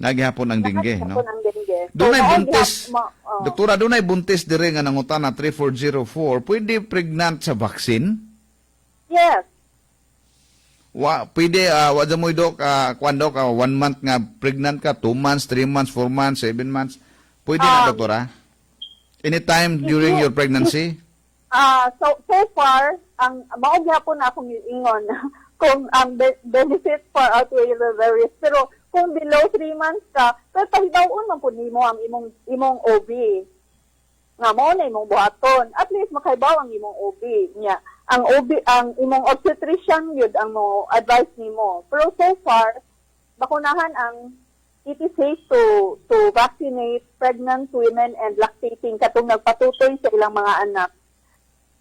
Nagyapon ang dengue, no? Nagyapon ang dengue. Doon ay So, buntis. Doktora, doon ay buntis dire nga nangutana 3404. Pwede pregnant sa vaccine? Yes. Pwede, wala mo dok, kwando ka, 1 month nga pregnant ka, 2 months, 3 months, 4 months, 7 months. Pwede na, doktora? Anytime during your pregnancy? So far, ang maugyapon na akong ingon kung ang benefit for outweigh the risk. Pero kung below 3 months ka, pero pahibawon man po nimo ang imong OB. Nga mo na imong buhaton. At least makaibaw ang imong OB niya. Ang OB, ang imong obstetrician yun ang mo advice nimo. Pero so far, bakunahan ang it is safe to vaccinate pregnant women and lactating katong nagpatutoy sa ilang mga anak.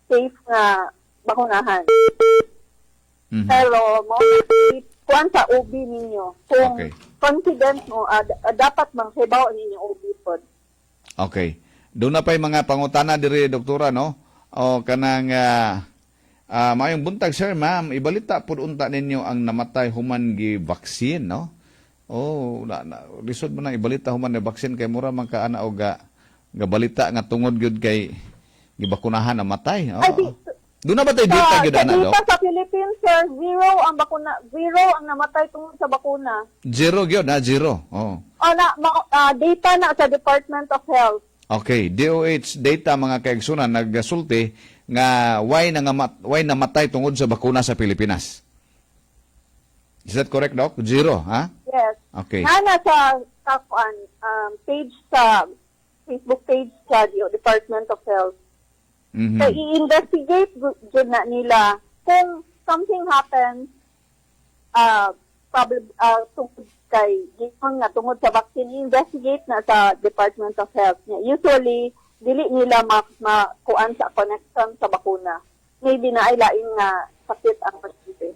Safe nga bakunahan. Pero mo kuan sa OB ninyo. Kung confident mo, dapat manghibaw ninyo OB pod. Okay. Doon na pa yung mga pangutana diri, doktora, no? O kanang mayong buntag, sir, ma'am, ibalita po unta ninyo ang namatay human gi vaccine, no? Lisod mo na ibalita human na vaccine kay mura man ka ana og ga balita nga tungod gyud kay gibakunahan na matay. Doon na ba tayo data gyud ana, Dok? Sa Philippines, sir, zero ang namatay tungod sa bakuna. Zero gyud, zero. Data na sa Department of Health. Okay, DOH data mga kaigsunan nagsulti nga why namatay tungod sa bakuna sa Pilipinas. Is that correct, Doc? Zero, ha? Yes. Okay. Nana sa page sa Facebook page sa Department of Health. So, i-investigate dyan na nila kung something happens tungod kay tungod sa vaccine, i-investigate na sa Department of Health. Usually, dili nila makuan sa connection sa bakuna. Maybe na ay laing nga sakit ang pasyente.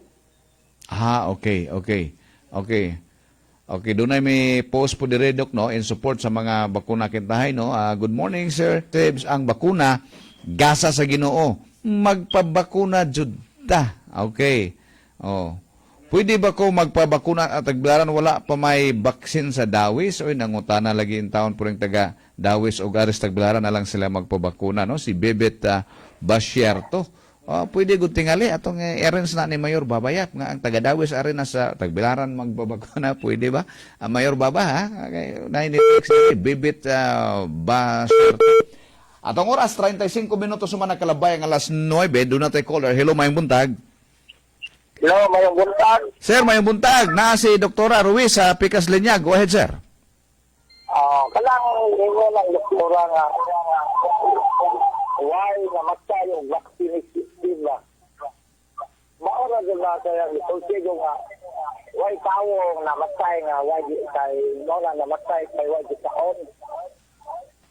Okay, doon ay may post po dire, Doc, no, in support sa mga bakuna kintahay, no. Good morning, sir. Tips ang bakuna gasa sa Ginoo. Magpabakuna jud ta. Okay. Pwede ba ko magpabakuna at tagbilaran wala pa may baksin sa dawis o nangutana lagi in taon puring taga dawis o garis tagbilaran na lang sila magpabakuna, no? Si Bebet Basierto. Pwede gud tingali atong errands na ni Mayor Babayap nga ang taga dawis ari na sa tagbilaran magbabakuna, pwede ba? Mayor Baba, ha? Okay, na-text ni Bebet Basierto. Atong oras 35 minutos sumana kalabay ang alas 9, do na tay caller. Hello, mayong buntag. Hello, mayong buntag. Sir, mayong buntag. Na si Dr. Ruiz sa Pikas Linyag. Go ahead, sir. Kalang ingo ng doktora nga why namatay yung vaccine system na. Maura din na kaya isultigo nga why tao namatay nga why kay nona namatay kay why sa on.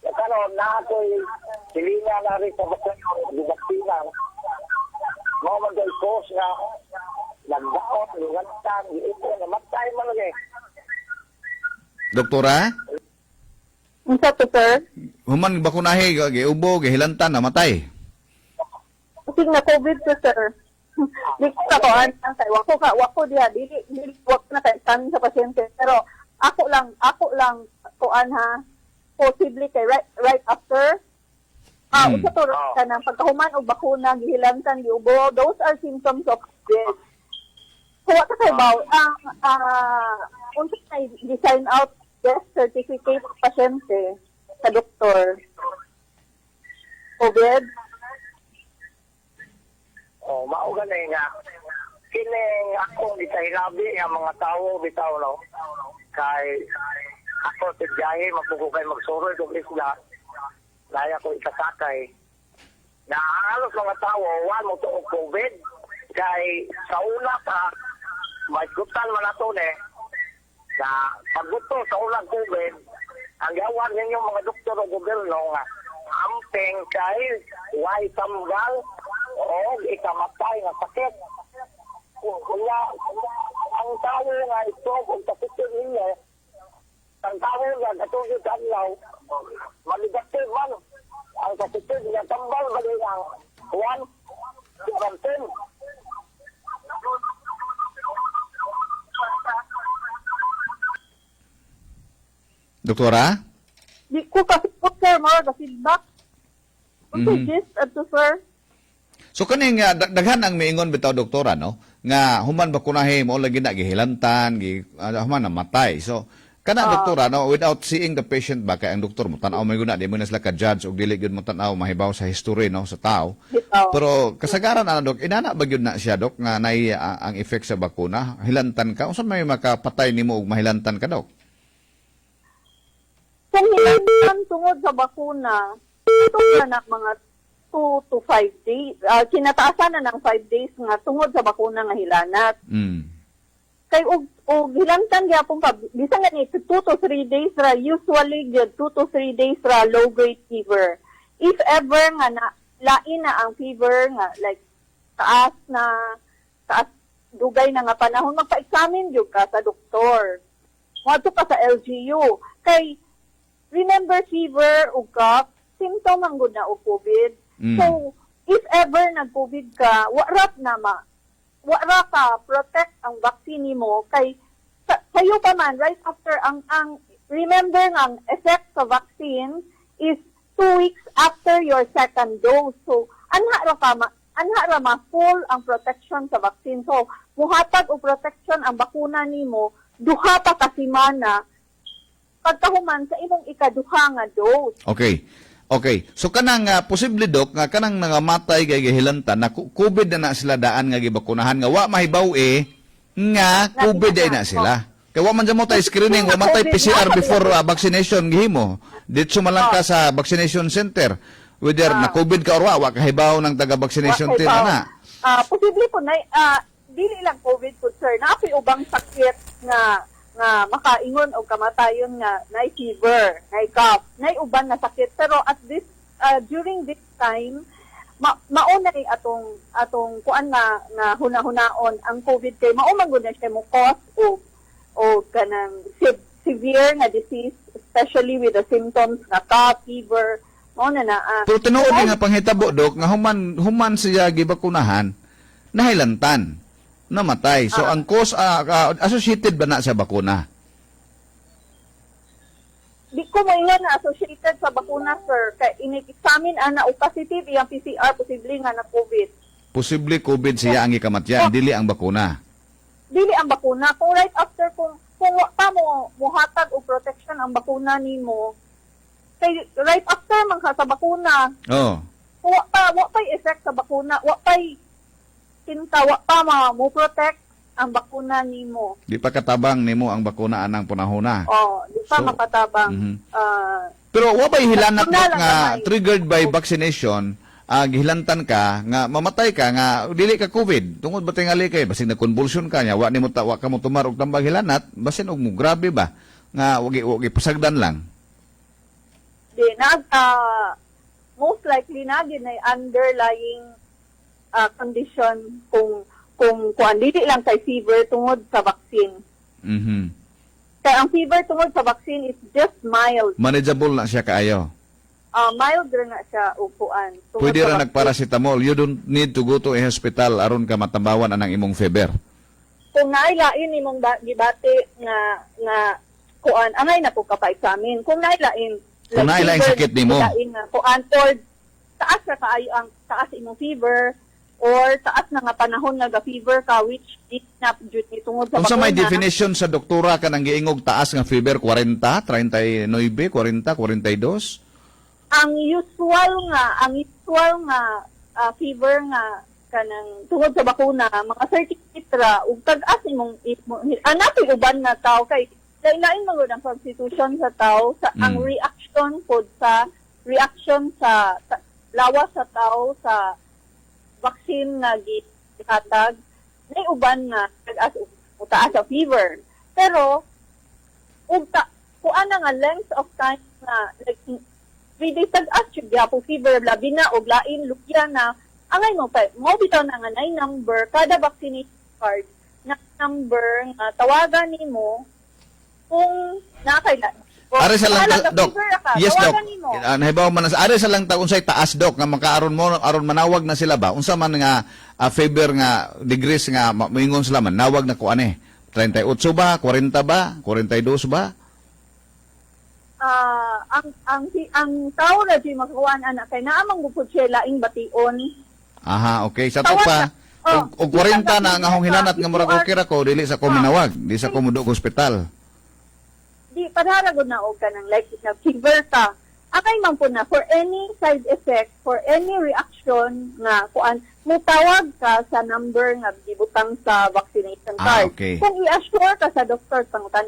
Karon na ako'y silinga na rin sa vaccine mo man dahil cause nga nagdakot, lugantan, ito, namatay mo lagi. Doktora? Unsa to, sir? Human bakunahe, giubo, gihilantan, namatay. Kasi na COVID to, sir. Di ko na to, wako diha, wako na kay sa pasyente. Pero ako lang, kuan ha, possibly kay right after Usa to ka ng pagkahuman og bakuna, gihilantan, giubo, those are symptoms of COVID. So, what kay baw, unsa na design out death certificate ng pasyente sa doktor? COVID? Mao gani nga kining ako gitahilabi ang mga tawo bitaw no. Kay ako sa biyahe magpugugay magsuroy og isla. Laya ko ikasakay. Na halos mga tao, wala mo to COVID. Kay sa una pa, may gutan man nato na pagbuto sa unang COVID, ang gawan ninyong mga doktor o gobyerno nga, amping kay way tambal o ikamatay nga sakit. Kaya ang tao nga ito, kung tapitin ninyo, ang tao nga katulad sa anlaw, maligative man. Ang kapitid na tambal bali ang 1-17. Doktora? Di ko kasi po, sir, mga feedback. Gist at to, sir. So kaning daghan ang miingon bitaw doktora no nga human bakunahe mo lagi na gihilantan human namatay. So kana doktora no without seeing the patient ba kay ang doktor mo tan-aw may guna di mo na sila ka judge og dili gyud mo tan-aw mahibaw sa history no sa tao. Pero kasagaran ana dok inana ba gyud na siya dok nga nay ang effect sa bakuna hilantan ka unsa may makapatay nimo og mahilantan ka dok? Kung hilantan tungod sa bakuna ito na mga 2 to 5 days. Kinataasan na ng 5 days nga tungod sa bakuna nga hilanat. Kay og hilantan gyapon ka bisan nga ni 2 to 3 days ra usually 2 to 3 days ra low grade fever. If ever nga lain na ang fever nga like taas dugay na nga panahon magpa-examine jud ka sa doktor. Wadto ka sa LGU. Kay remember fever ug cough symptom ang gud na og COVID. So, if ever nag-COVID ka, wara ka protect ang vaccine mo kay sayo pa man right after ang remember nga ang effect sa vaccine is 2 weeks after your second dose. So, anha ra ma full ang protection sa vaccine. So, muhatag og protection ang bakuna nimo duha pa ka semana pagkahuman sa imong ikaduha nga dose. Okay. So kanang posible dok nga kanang nangamatay kay gihilantan na COVID na sila daan nga gibakunahan nga wa mahibaw nga COVID na sila. Kay wa man jamo tay screening, wa man tay PCR before vaccination gihimo. Ditso man lang ka sa vaccination center. Whether na COVID ka or wa kahibaw ng taga vaccination center na. Posible po na dili lang COVID po sir. Napi ubang sakit nga makaingon o kamatayon nga nay fever, nay cough, nay uban na sakit pero at this during this time mauna ni atong kuan nga hunahunahon ang COVID kay mao man gud na siya mo cause o kanang severe nga disease especially with the symptoms nga cough, fever, mao na Pero tinuod nga panghitabo dok nga human siya gibakunahan nahilantan. Namatay. So, ang cause, associated ba na sa bakuna? Di ko maingon na associated sa bakuna, sir. Kaya in-examine ana o positive iyang PCR, posible nga na COVID. Posible COVID siya ang ikamatyan, dili ang bakuna. Dili ang bakuna. Kung right after, kung pa mo muhatag o protection ang bakuna nimo, kay right after man ka sa bakuna, kung wa pa effect sa bakuna, wa pa mo protect ang bakuna nimo. Di pa katabang nimo ang bakuna anang punahuna. Di pa makatabang. Pero wa bay hilanat nga triggered by vaccination, gihilantan ka nga mamatay ka nga dili ka COVID. Tungod ba tingali kay basig nagkonvulsion ka nya wa nimo wa ka mo tumar og tambang hilanat, basin og mo grabe ba nga wagi pasagdan lang. Di most likely na ginay underlying condition kung dili lang kay fever tungod sa vaccine. Kaya ang fever tungod sa vaccine is just mild. Manageable na siya kaayo. Mild rin na siya upuan. Pwede ra nagparacetamol. You don't need to go to a hospital aron ka matambawan anang imong fever. Kung nailain imong gibati nga kuan angay na po ka pa-examine. Kung nailain sakit nimo. Kuan or taas ra kaayo ang taas imong fever or taas na nga panahon nga ga-fever ka which is na jud ni tungod sa Unsa may bakuna. definition sa doktora kanang giingog taas nga fever 40, 39, 40, 42? Ang usual nga fever nga kanang tungod sa bakuna mga 38 ra ug tag-as imong anatoy uban nga tao kay lain-lain man gud ang constitution sa tao sa ang reaction sa lawas sa tao sa vaccine nga gihatag may uban nga tag-as ug taas sa fever pero ug kuan nga length of time nga like 3 days tag-as yung gyapon fever labi na og lain lukya na angay mo pa mo bitaw na nga nay number kada vaccination card na number nga tawagan nimo kung nakailan. Are sa lang dok. Yes dok. Nimo. Nahibaw man are sa lang ta unsay taas dok nga makaaron mo aron manawag na sila ba? Unsa man nga fever nga degrees nga moingon sila man nawag na ko ane. 38 ba, 40 ba, 42 ba? Ang tao na di makakuan anak kay naamang gupod siya laing bation. Aha, okay. Sa to pa og 40 na nga hong hinanat nga murag okay ra ko dili sa ko minawag, di sa ko mudog hospital. Di padara gud na og kanang like na fever ka. Akay man po na for any side effect, for any reaction nga kuan mutawag ka sa number nga gibutang sa vaccination card. Okay. Kung i-assure ka sa doktor pangutan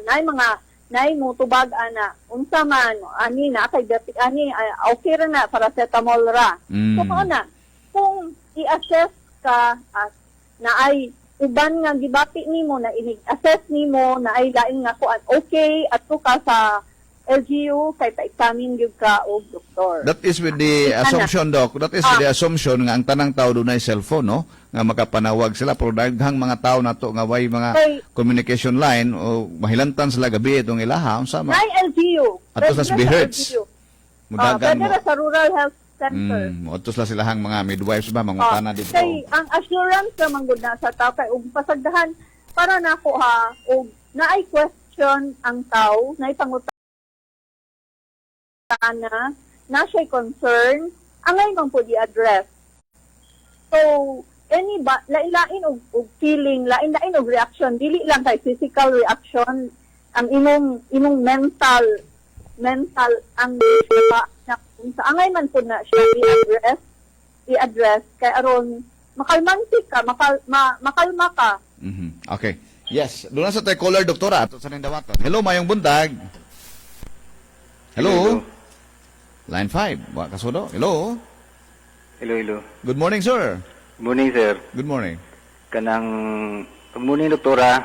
nay mo tubag ana unsa man ani na kay dati ani okay ra na paracetamol ra. So mao na kung i-assess ka as na ay uban nga gibati nimo na inig-assess nimo na ay lain nga kuan okay adto ka sa LGU kay pa-examine gyud ka og doktor. That is with the assumption, Doc. That is with the assumption nga ang tanang tao doon ay cellphone, no? Nga makapanawag sila. Pero daghang mga tao na to nga way mga communication line o mahilantan sila gabi itong ilaha. Sama. Nay LGU. Ato sa SBHERTZ. Mudagan mo. Sa rural health center. Ato sila silahang mga midwives ba, mga utana dito. Kay ang assurance sa manggod na sa tao kay og pasagdahan para nako ha og naay question ang tao, naay pangutan na siya'y concern, angay man po di-address. So, lain-lain og feeling, lain-lain og reaction, dili lang kay physical reaction, ang imong mental ang sa angay man po na siya i-address kay aron makalmantik ka, makalma ka. Okay. Yes, doon na sa tayo caller, doktora, ato sa nindawaton. Hello, mayong buntag. Hello. Line 5, wa kasudo. Hello. Hello. Good morning, sir. Good morning, sir. Good morning. Good morning, doktora.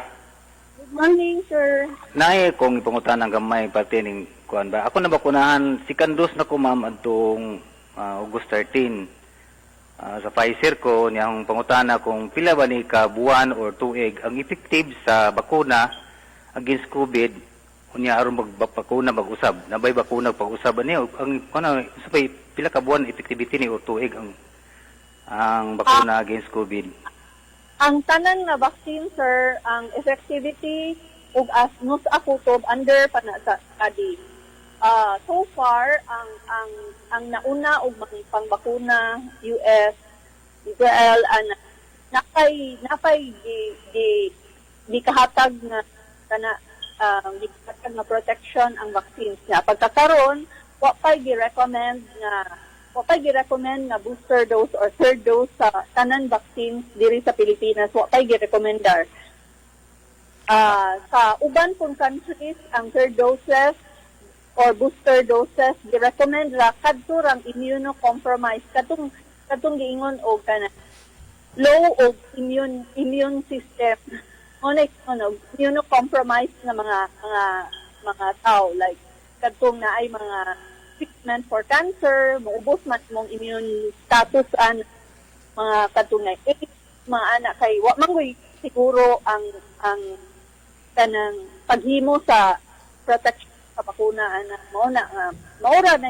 Good morning, sir. Naay kong ipangutan ang gamay pati ning kuan ba. Ako na bakunahan second dose na ko ma'am adtong August 13. Sa Pfizer ko niyang pangutana kung pila ba ni ka buwan or tuig ang effective sa bakuna against COVID. Unya aron magbakuna mag-usab nabay bakuna pag-usab ani ang sa pila ka buwan effectivity ni o tuig ang bakuna against COVID. Ang tanan nga vaccine, sir, ang effectivity ug as nus akutob under pa na sa study. So far ang nauna og pangbakuna US, Israel napay di kahatag na kana gihatag na protection ang vaccines niya. Pagkakaroon, wa pay gi-recommend na booster dose or third dose sa tanan vaccines diri sa Pilipinas. Wa pay gi-recommendar. Sa uban pong countries, ang third doses or booster doses gi-recommend ra kadto rang immunocompromised katong giingon og kana low og immune system. Immunocompromised na mga tao like kadtong na ay mga treatment for cancer, maubos man mong immune status mga kadtong na mga anak kay wa man siguro ang kanang paghimo sa protection sa bakuna anak maura na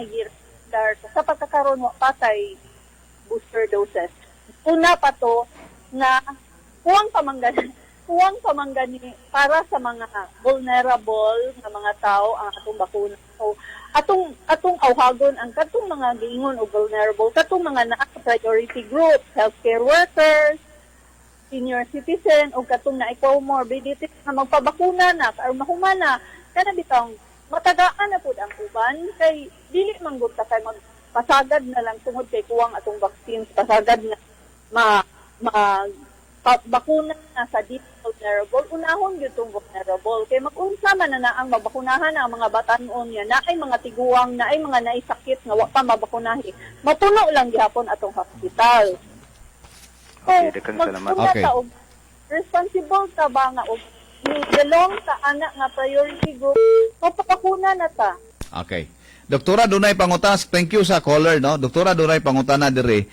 start sa pagkakaroon wa patay booster doses. Una pa to na huwag pamanggani para sa mga vulnerable na mga tao ang atong bakuna. So, atong awhagon ang katong mga giingon o vulnerable, katong mga naa sa priority group, healthcare workers, senior citizen, o katong na comorbidity na magpabakuna na, or mahumana, kana bitang matagaan na po ang uban, kay dili man gud ta kay magpasagad na lang tungod kay kuwang atong vaccines, pasagad na bakuna na sa deep vulnerable, unahon yun itong vulnerable. Kaya mag-unsa man na ang mabakunahan ang mga batanon niya, na ay mga tiguang, na ay mga naisakit nga wa pa mabakunahi. Mapuno lang gihapon atong hospital. So, Okay, daghang salamat. Okay. Responsible ka ba nga og belong sa anak nga priority group, mapapakuna na ta. Okay. Doktora, dunay pangutas. Thank you sa caller, no? Doktora, dunay pangutana diri.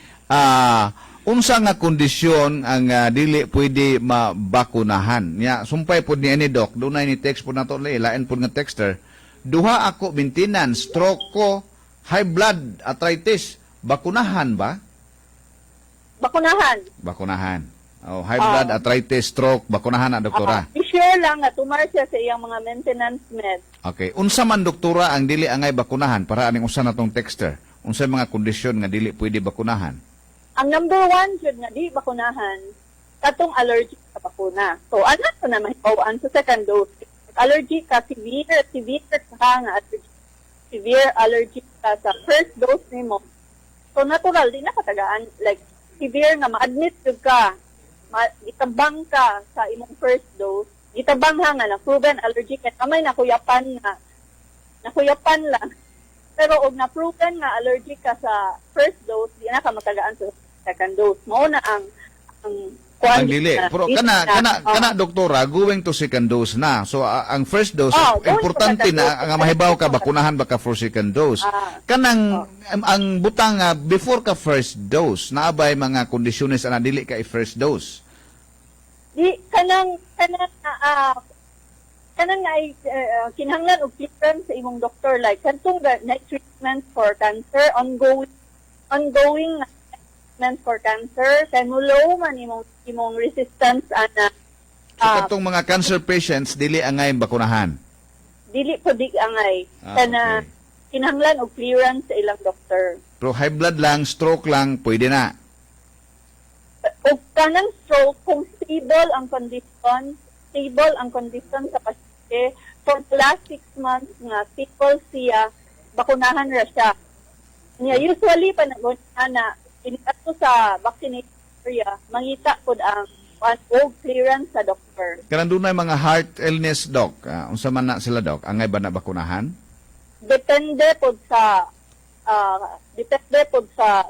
Unsa nga kondisyon ang dili pwede mabakunahan? Nya, sumpay pod ni ani Doc, dunay ni text pod nato lain pod nga texter. Duha ako maintenance, stroke ko, high blood, arthritis, bakunahan ba? Bakunahan. Bakunahan. Oh, high blood, arthritis, stroke, bakunahan na, doktora. I-share lang nga tumar siya sa iyang mga maintenance meds. Okay. Unsa man, doktora, ang dili angay bakunahan para aning usa natong texter? Unsa mga kondisyon nga dili pwede bakunahan? Ang number one jud nga di bakunahan, katong allergic sa bakuna. So, anak ko na mahibawaan sa second dose. Allergic ka, severe ka nga, severe allergic ka sa first dose nimo. So, natural, di na katagaan. Like, severe nga, ma-admit jud ka, gitabang ka sa imong first dose, gitabang ha nga, na-proven allergic, at kamay nakuyapan lang. Pero og na-proven nga allergic ka sa first dose, di na ka matagaan sa second dose. Mao na ang Ang dili. Pero kana doktora, going to second dose na. So ang first dose, importante na nga mahibaw ka bakunahan ba ka for second dose. Kanang ang butang before ka first dose, naabay mga kondisyones na dili ka first dose. Di kanang ay kinahanglan og clearance sa imong doktor, like kantong na treatment for cancer, ongoing treatment for cancer, kay mulo man imong resistance ana. So katong mga cancer patients dili angay bakunahan. Dili po di angay. Kana kinahanglan og clearance sa ilang doktor. Pero high blood lang, stroke lang, pwede na. O kanang stroke, kung stable ang condition sa pasyente, for the last 6 months nga, stable siya, bakunahan ra siya. Usually, panagunahan na, inato sa vaccination area, mangita po ang clearance sa doctor. Kanang dunay mga heart illness, doc. Unsa man na sila, doc? Angay ba na bakunahan? Depende po sa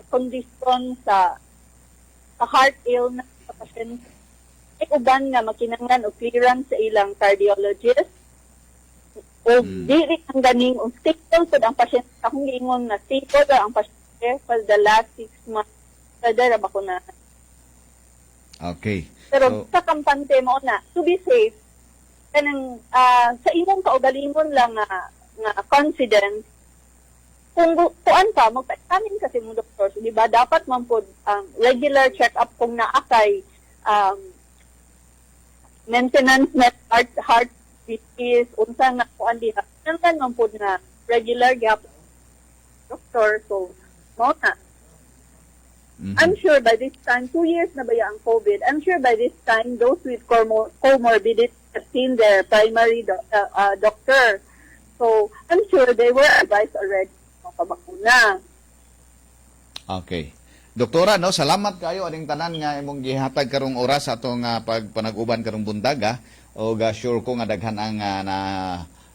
kondisyon sa heart illness sa pasyente. Uban nga makinanglan og clearance sa ilang cardiologist. O dili ang ganing o stable po ang pasyente. Akong giingon na stable ang pasyente for the last 6 months. Pwede ra bakunahan. Okay. Pero sa kampante mo na, to be safe, kanang sa imong kaugalingon lang nga confidence, kung kuan ka, magpa-examine kasi mong doktor. So, di ba, dapat man po ang regular check-up kung naakay maintenance net heart disease, unsa nga kuan diha. Nangkan man po na regular gap doktor. So, mo na. I'm sure by this time, 2 years na ba ang COVID, I'm sure by this time, those with comorbidity have seen their primary doctor. So, I'm sure they were advised already pabakuna. Okay. Doktora, no, salamat kayo aning tanan nga imong gihatag karong oras sa atong pagpanag-uban karong buntaga. O sure ko nga daghan ang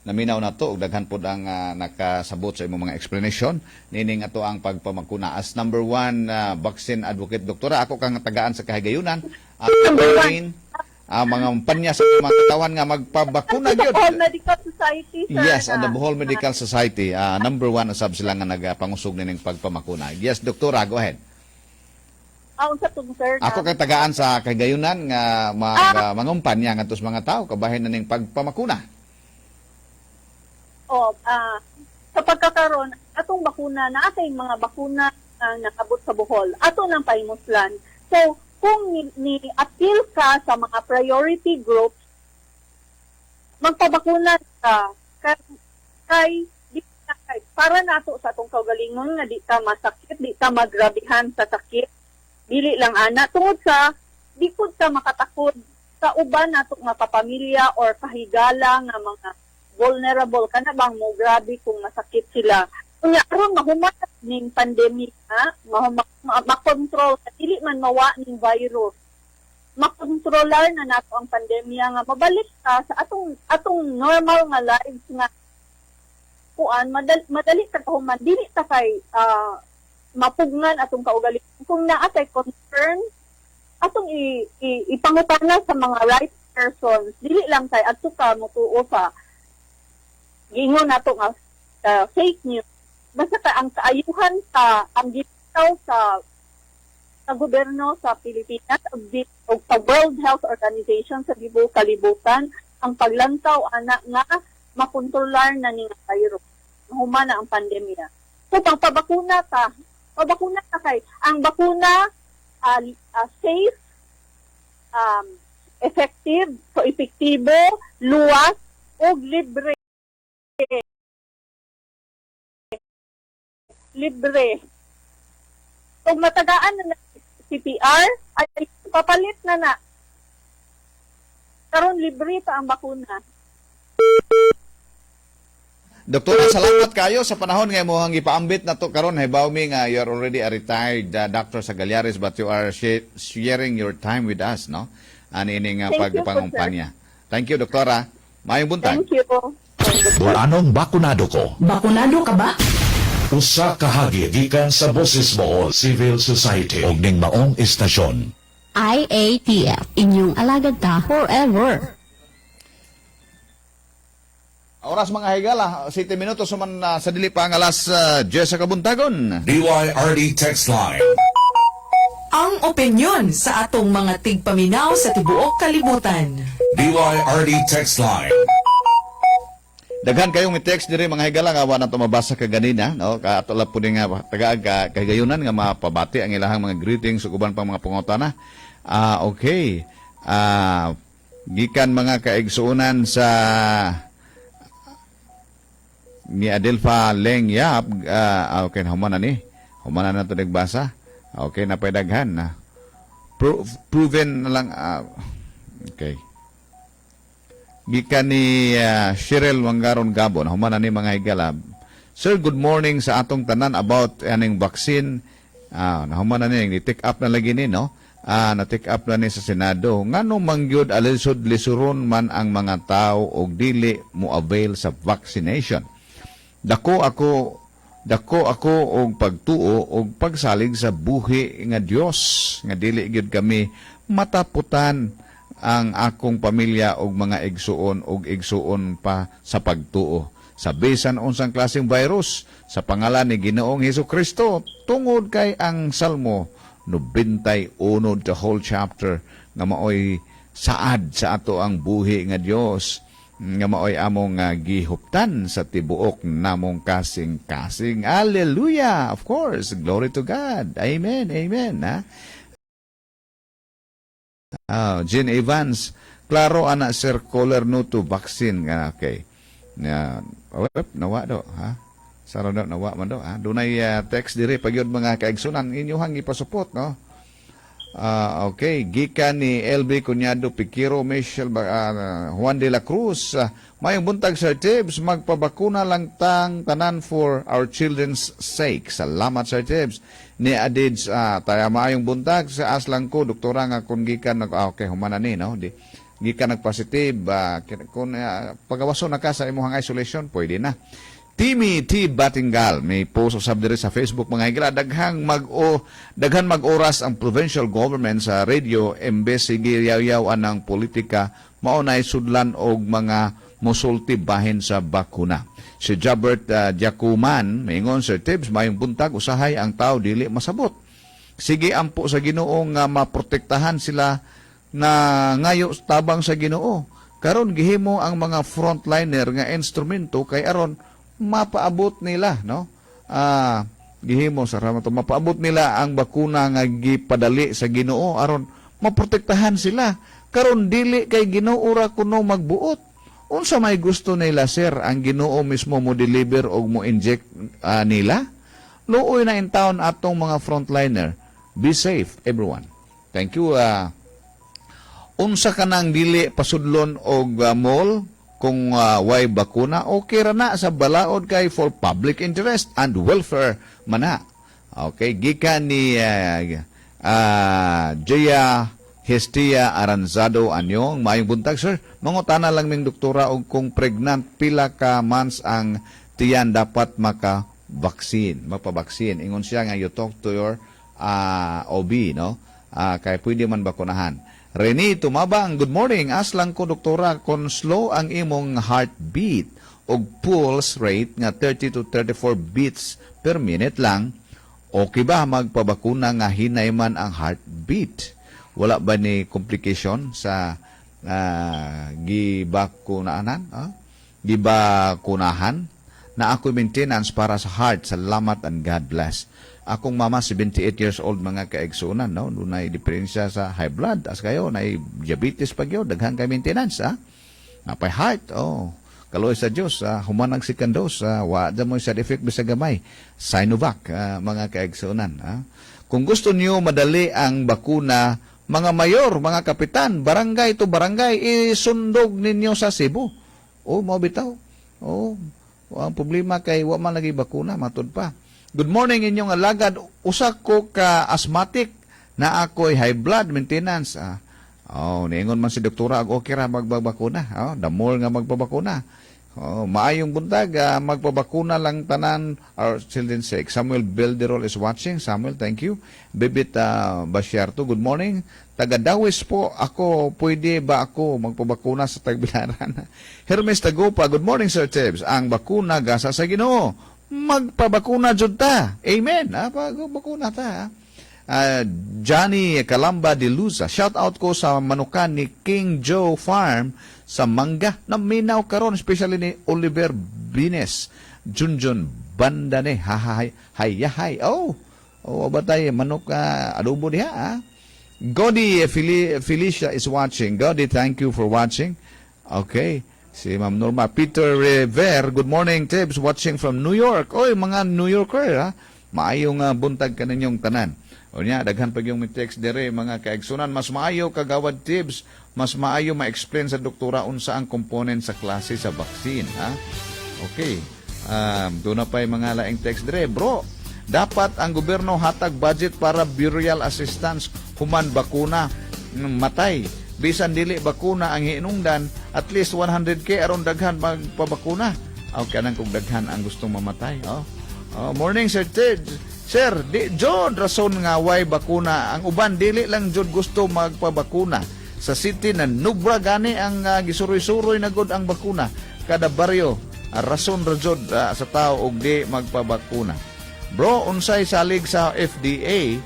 naminaw na to, daghan pod ang nakasabot sa imong mga explanation. Nining ato ang pagpamakuna. As number 1 vaccine advocate, doktora, ako kang tagaan sa kahigayunan. Mga panya sa mga katawan nga magpabakuna gyud. The Bohol Medical Society, sir. Yes, and the Bohol Medical Society. Number 1 asab sila nga nagpangusog nining pagpamakuna. Yes, doktora, go ahead. Sa tong sir. Ako kang tagaan sa kagayunan nga mangumpanya nga tos mga tao kabahin na ning pagpamakuna. Sa pagkakaroon, atong bakuna na atay mga bakuna nakabot sa Bohol, ato nang pahimuslan. So, kung ni-appeal ka sa mga priority groups, magpabakuna ka kay para nato sa atong kaugalingon nga di ta masakit, di ta magrabihan sa sakit. Dili lang ana tungod sa di pud ta makatakod sa uban nato nga kapamilya or kahigala nga mga vulnerable kana bang mo grabe kung masakit sila. Kunya aron mahuman ning pandemic makontrol sa dili man mawa ning virus. Makontrolar na nato ang pandemya nga mabalik ta sa atong normal nga lives nga kuan madali ta kahuman dili ta kay mapugnan atong kaugalingon kung naa tay concern atong ipangutana sa mga right persons dili lang kay adto ka motuo sa gingon nato nga fake news basta ka ang kaayuhan ang gitaw sa gobyerno sa Pilipinas o sa World Health Organization sa tibuok kalibutan ang paglantaw ana nga makontrolar na ning virus humana ang pandemya. So pagpabakuna ta kay ang bakuna safe, effective, so epektibo, luwas ug libre. Kung matagaan na CPR ay papalit na karon libre pa ang bakuna. Doktora, salamat kayo sa panahon nga mo gipaambit na to karon hibaw mi nga you are already a retired doctor sa Galiares but you are sharing your time with us, no? Ani ini nga pagpangumpanya. Thank you, doktora. Maayong buntag. Thank you. Anong bakunado ko? Bakunado ka ba? Usa ka hagi gikan sa Boses Bohol Civil Society og ning maong istasyon. IATF, inyong alagad ta forever. Oras mga higala, 7 minutos man sa dili pa ang alas 10 sa kabuntagon. DYRD text line. Ang opinyon sa atong mga tigpaminaw sa tibuok kalibutan. DYRD text line. Daghan kayong i-text diri mga higala nga wa na to mabasa ka ganina, no? Kaatula po nga tagaag kagayunan nga mapabati ang ilahang mga greetings ug uban pang mga pangutana. Okay. Gikan mga kaigsuonan sa ni Adelfa Leng Yap, okay, humana na ito nagbasa. Okay, napaydaghan na. Proven na lang, okay. Gikan ni Cheryl Wangaron Gabon, humana ni mga higalab. Sir, good morning sa atong tanan about aning vaccine. Humana ni, ni-take up na lagi ni, no? Na-take up na ni sa Senado. Ngano mangyod alisod lisuron man ang mga tao og dili mo avail sa vaccination. Dako ako og pagtuo og pagsalig sa buhi nga Dios nga dili gyud kami mataputan ang akong pamilya og mga igsuon pa sa pagtuo sa bisan unsang klaseng virus sa pangalan ni Ginoong Hesukristo tungod kay ang Salmo 91 the whole chapter nga maoy saad sa ato ang buhi nga Dios nga maoy among gihuptan sa tibuok namong kasing-kasing. Hallelujah! Of course, glory to God. Amen, amen. Jean Evans, klaro ana Sir Caller no to vaccine. Okay. Nawa do, ha? Saro do, nawa man do, ha? Dunay text diri pag yun mga kaigsunan inyong ipasupot, no? Okay, gikan ni LB Cunyado Piquero, Michelle Juan de la Cruz. Mayong buntag Sir Tibbs, magpabakuna lang tanan for our children's sake. Salamat Sir Tibbs. Ni Adids, tayo mayong buntag sa aslang ko, doktora nga kung gikan okay, humana ni, no? Gikan nagpositive, kung pagawaso na ka sa imuhang isolation, pwede na. Timmy T. Batingal, may post of diri sa Facebook mga higala, daghan mag-oras ang provincial government sa radio embes sige yaw-yawan ng politika maunay sudlan og mga musulti bahin sa bakuna. Si Jabert Jacuman, maingon Sir Tibbs, mayong buntag usahay ang tao dili masabot. Sige ampo sa Ginoo nga maprotektahan sila na ngayo tabang sa Ginoo. Karon gihimo ang mga frontliner nga instrumento kay aron mapaabot nila, no? Gihimo sa ramato mapaabot nila ang bakuna nga gipadali sa Ginoo aron maprotektahan sila. Karon dili kay Ginoo ra kuno magbuot unsa may gusto nila sir ang Ginoo mismo mo deliver o mo inject nila? Luoy na in town atong mga frontliner. Be safe everyone. Thank you. Unsa ka nang dili pasudlon og mall kung way bakuna, okay ra na sa balaod kay for public interest and welfare mana. Okay, gikan ni Jaya Hestia Aranzado Anyong, mayong buntag sir. Mangutana lang ming doktora og kung pregnant pila ka months ang tiyan dapat mapabaksin. Ingon siya nga you talk to your OB, no? Kay pwede man bakunahan. Rene Tumabang, good morning. Aslang ko doktora kung slow ang imong heartbeat og pulse rate nga 30 to 34 beats per minute lang. Okay ba magpabakuna nga hinay man ang heartbeat? Wala ba ni complication sa gibakunahan na ako maintenance para sa heart? Salamat and God bless. Akong mama 78 years old mga kaigsunan, no? Dunay diferensya sa high blood as kayo na diabetes pa gyud, daghang kay maintenance napay heart. Kaloy sa Dios, humanag second dose, wa da mo side effect bisag gamay. Sinovac mga kaigsunan. Kung gusto niyo madali ang bakuna, mga mayor, mga kapitan, barangay to barangay, isundog ninyo sa Cebu. Mao bitaw. Ang problema kay wa man lagi bakuna, matud pa. Good morning inyong alagad. Usa ko ka asthmatic na ako'y high blood maintenance. Niingon man si doktora, okay ra magbabakuna. The more nga magpabakuna. Maayong buntag, magpabakuna lang tanan our children's sake. Samuel Belderol is watching. Samuel, thank you. Bibit Basyarto, good morning. Taga Dawis po ako, pwede ba ako magpabakuna sa Tagbilaran? Hermes Tagupa, good morning Sir Tibbs. Ang bakuna gasa sa Ginoo. Magpabakuna jud ta. Amen. Pagpabakuna ta. Johnny Calamba de Luza, shout out ko sa manukan ni King Joe Farm sa Mangga na minaw karon, especially ni Oliver Bines, Junjun Bandane, hayahay. Batay manok adobo diha. Godi Felicia is watching. Godi, thank you for watching. Okay. Si Ma'am Norma Peter Rever, good morning Tibbs, watching from New York. Mga New Yorker maayong buntag kaninyong tanan. Daghan pag yung text dire mga kaigsunan, mas maayo kagawad Tibbs, mas maayo ma-explain sa doktora unsa ang component sa klase sa vaccine. Okay. Doon na pa yung mga laing text dire. Bro, dapat ang gobyerno hatag budget para burial assistance human bakuna matay. Bisan dili bakuna ang hinungdan, at least 100K aron daghan magpabakuna. Kanang kung daghan ang gustong mamatay. Morning Sir Ted. Sir, di jod rason nga why bakuna. Ang uban dili lang jod gusto magpabakuna. Sa city na Nubra gani ang gisuroy-suroy na gud ang bakuna. Kada baryo rason ra jod sa tao og di magpabakuna. Bro, unsay salig sa FDA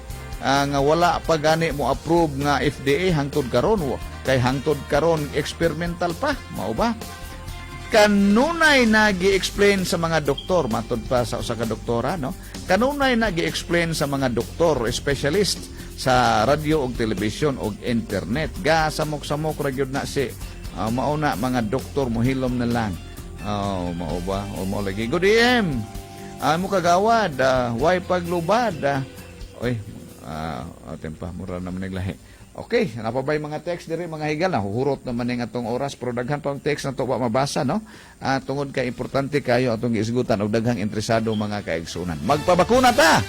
nga wala pa gani mo approve nga FDA hangtod karon, kay hangtod karon experimental pa, mao ba? Kanunay nagi-explain sa mga doktor, matud pa sa usa ka doktora, no? Kanunay nagi-explain sa mga doktor, specialist sa radio ug television ug internet. Samok-samok ra gyud na si mauna mga doktor mohilom na lang. Mao ba? Mao lagi. Good AM. Mo kagawad, why paglubad? Tempa mura naman naglahi. Okay, napabay mga text diri mga higal na huhurot naman ning atong oras, pero daghan pang text na to ba mabasa, no? Tungod kay importante kayo atong giisgutan og daghang interesado mga kaigsunan. Magpabakuna ta.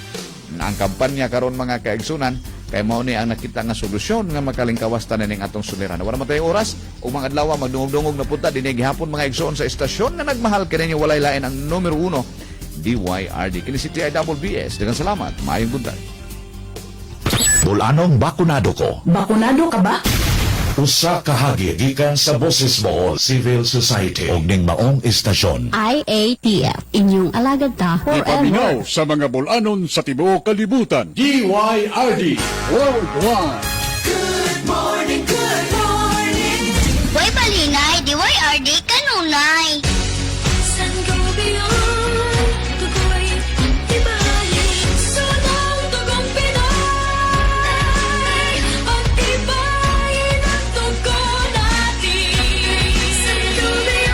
Ang kampanya karon mga kaigsunan kay mao ni ang nakita nga solusyon nga makalingkawas ta ning atong suliran. Wala man tay oras ug mga adlaw magdungog-dungog na punta dinhi gihapon mga igsoon sa estasyon nga nagmahal kini walay lain ang numero 1 DYRD. Kini si TIWBS. Daghang salamat. Maayong buntag. Bulanong bakunado ko. Bakunado ka ba? Usa ka hagi gikan sa Boses Bohol Civil Society og ning maong istasyon. IATF, inyong alagad ta Ipaminaw sa mga bulanon sa tibuok kalibutan. DYRD Worldwide. Good morning, good morning. Way balingay, DYRD kanunay. San Gobion, tukoy, ibahin, sunong tugong Pinoy. At ibahin ang tugon natin. San Gobion.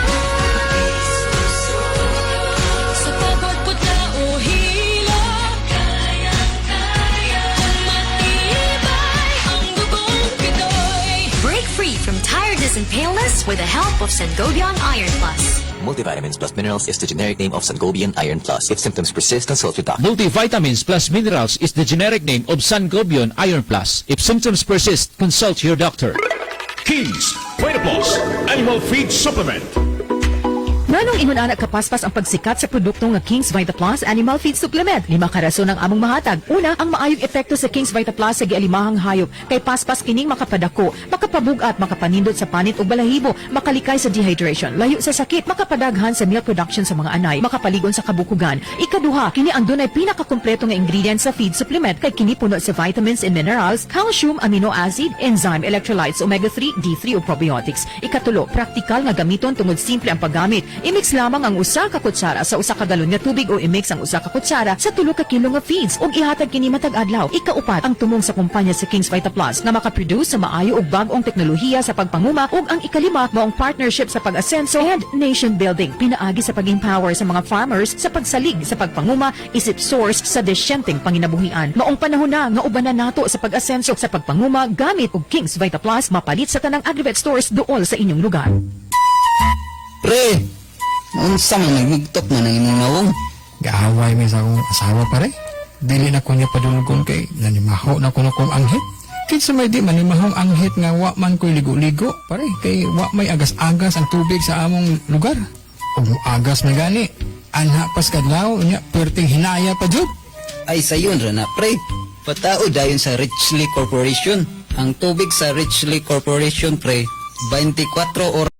redness and paleness with the help of Sangobion Iron Plus. Multivitamins plus minerals is the generic name of Sangobion Iron Plus. If symptoms persist, consult your doctor. Multivitamins plus minerals is the generic name of Sangobion Iron Plus. If symptoms persist, consult your doctor. Kings Vita Plus Animal Feed Supplement. Nanong ingon anak kapaspas ang pagsikat sa produkto nga King's Vita Plus Animal Feed Supplement. 5 ka rason ang among mahatag. Una, ang maayong epekto sa King's Vita Plus sa gialimahang hayop. Kay paspas kining makapadako, makapabugat, makapanindot sa panit ug balahibo, makalikay sa dehydration, layo sa sakit, makapadaghan sa milk production sa mga anay, makapaligon sa kabukugan. Ikaduha, kini ang dunay pinakakompleto nga ingredients sa feed supplement kay kini puno sa vitamins and minerals, calcium, amino acid, enzyme, electrolytes, omega-3, D3 ug probiotics. Ikatulo, praktikal nga gamiton tungod simple ang paggamit. I-mix lamang ang 1 ka kutsara sa 1 ka galon nga tubig o i-mix ang 1 ka kutsara sa 3 ka kilo nga feeds ug ihatag kini matag adlaw. Ikaupat, ang tumong sa kumpanya sa King's Vita Plus nga makaproduce sa maayo ug bag-ong teknolohiya sa pagpanguma ug ang ikalima maong partnership sa pag-asenso and nation building. Pinaagi sa pag-empower sa mga farmers sa pagsalig sa pagpanguma isip source sa desyenteng panginabuhian. Maong panahon na nga ubanan nato sa pag-asenso sa pagpanguma gamit og King's Vita Plus mapalit sa tanang Agrivet stores duol sa inyong lugar. Pre, unsa man nagmigtok na ng imong nawong? Gaaway mi sa akong asawa pare. Dili na ko niya padulgon kay nanimaho na ko na kong anghit. Kinsa may di manimahong anghit nga wa man ko'y ligo-ligo pare kay wa may agas-agas ang tubig sa among lugar. Ug agas may gani. Anha pas kadlaw nya perting hinaya pa jud. Ay sayon ra na pre. Patao dayon sa Richley Corporation. Ang tubig sa Richley Corporation pre 24 oras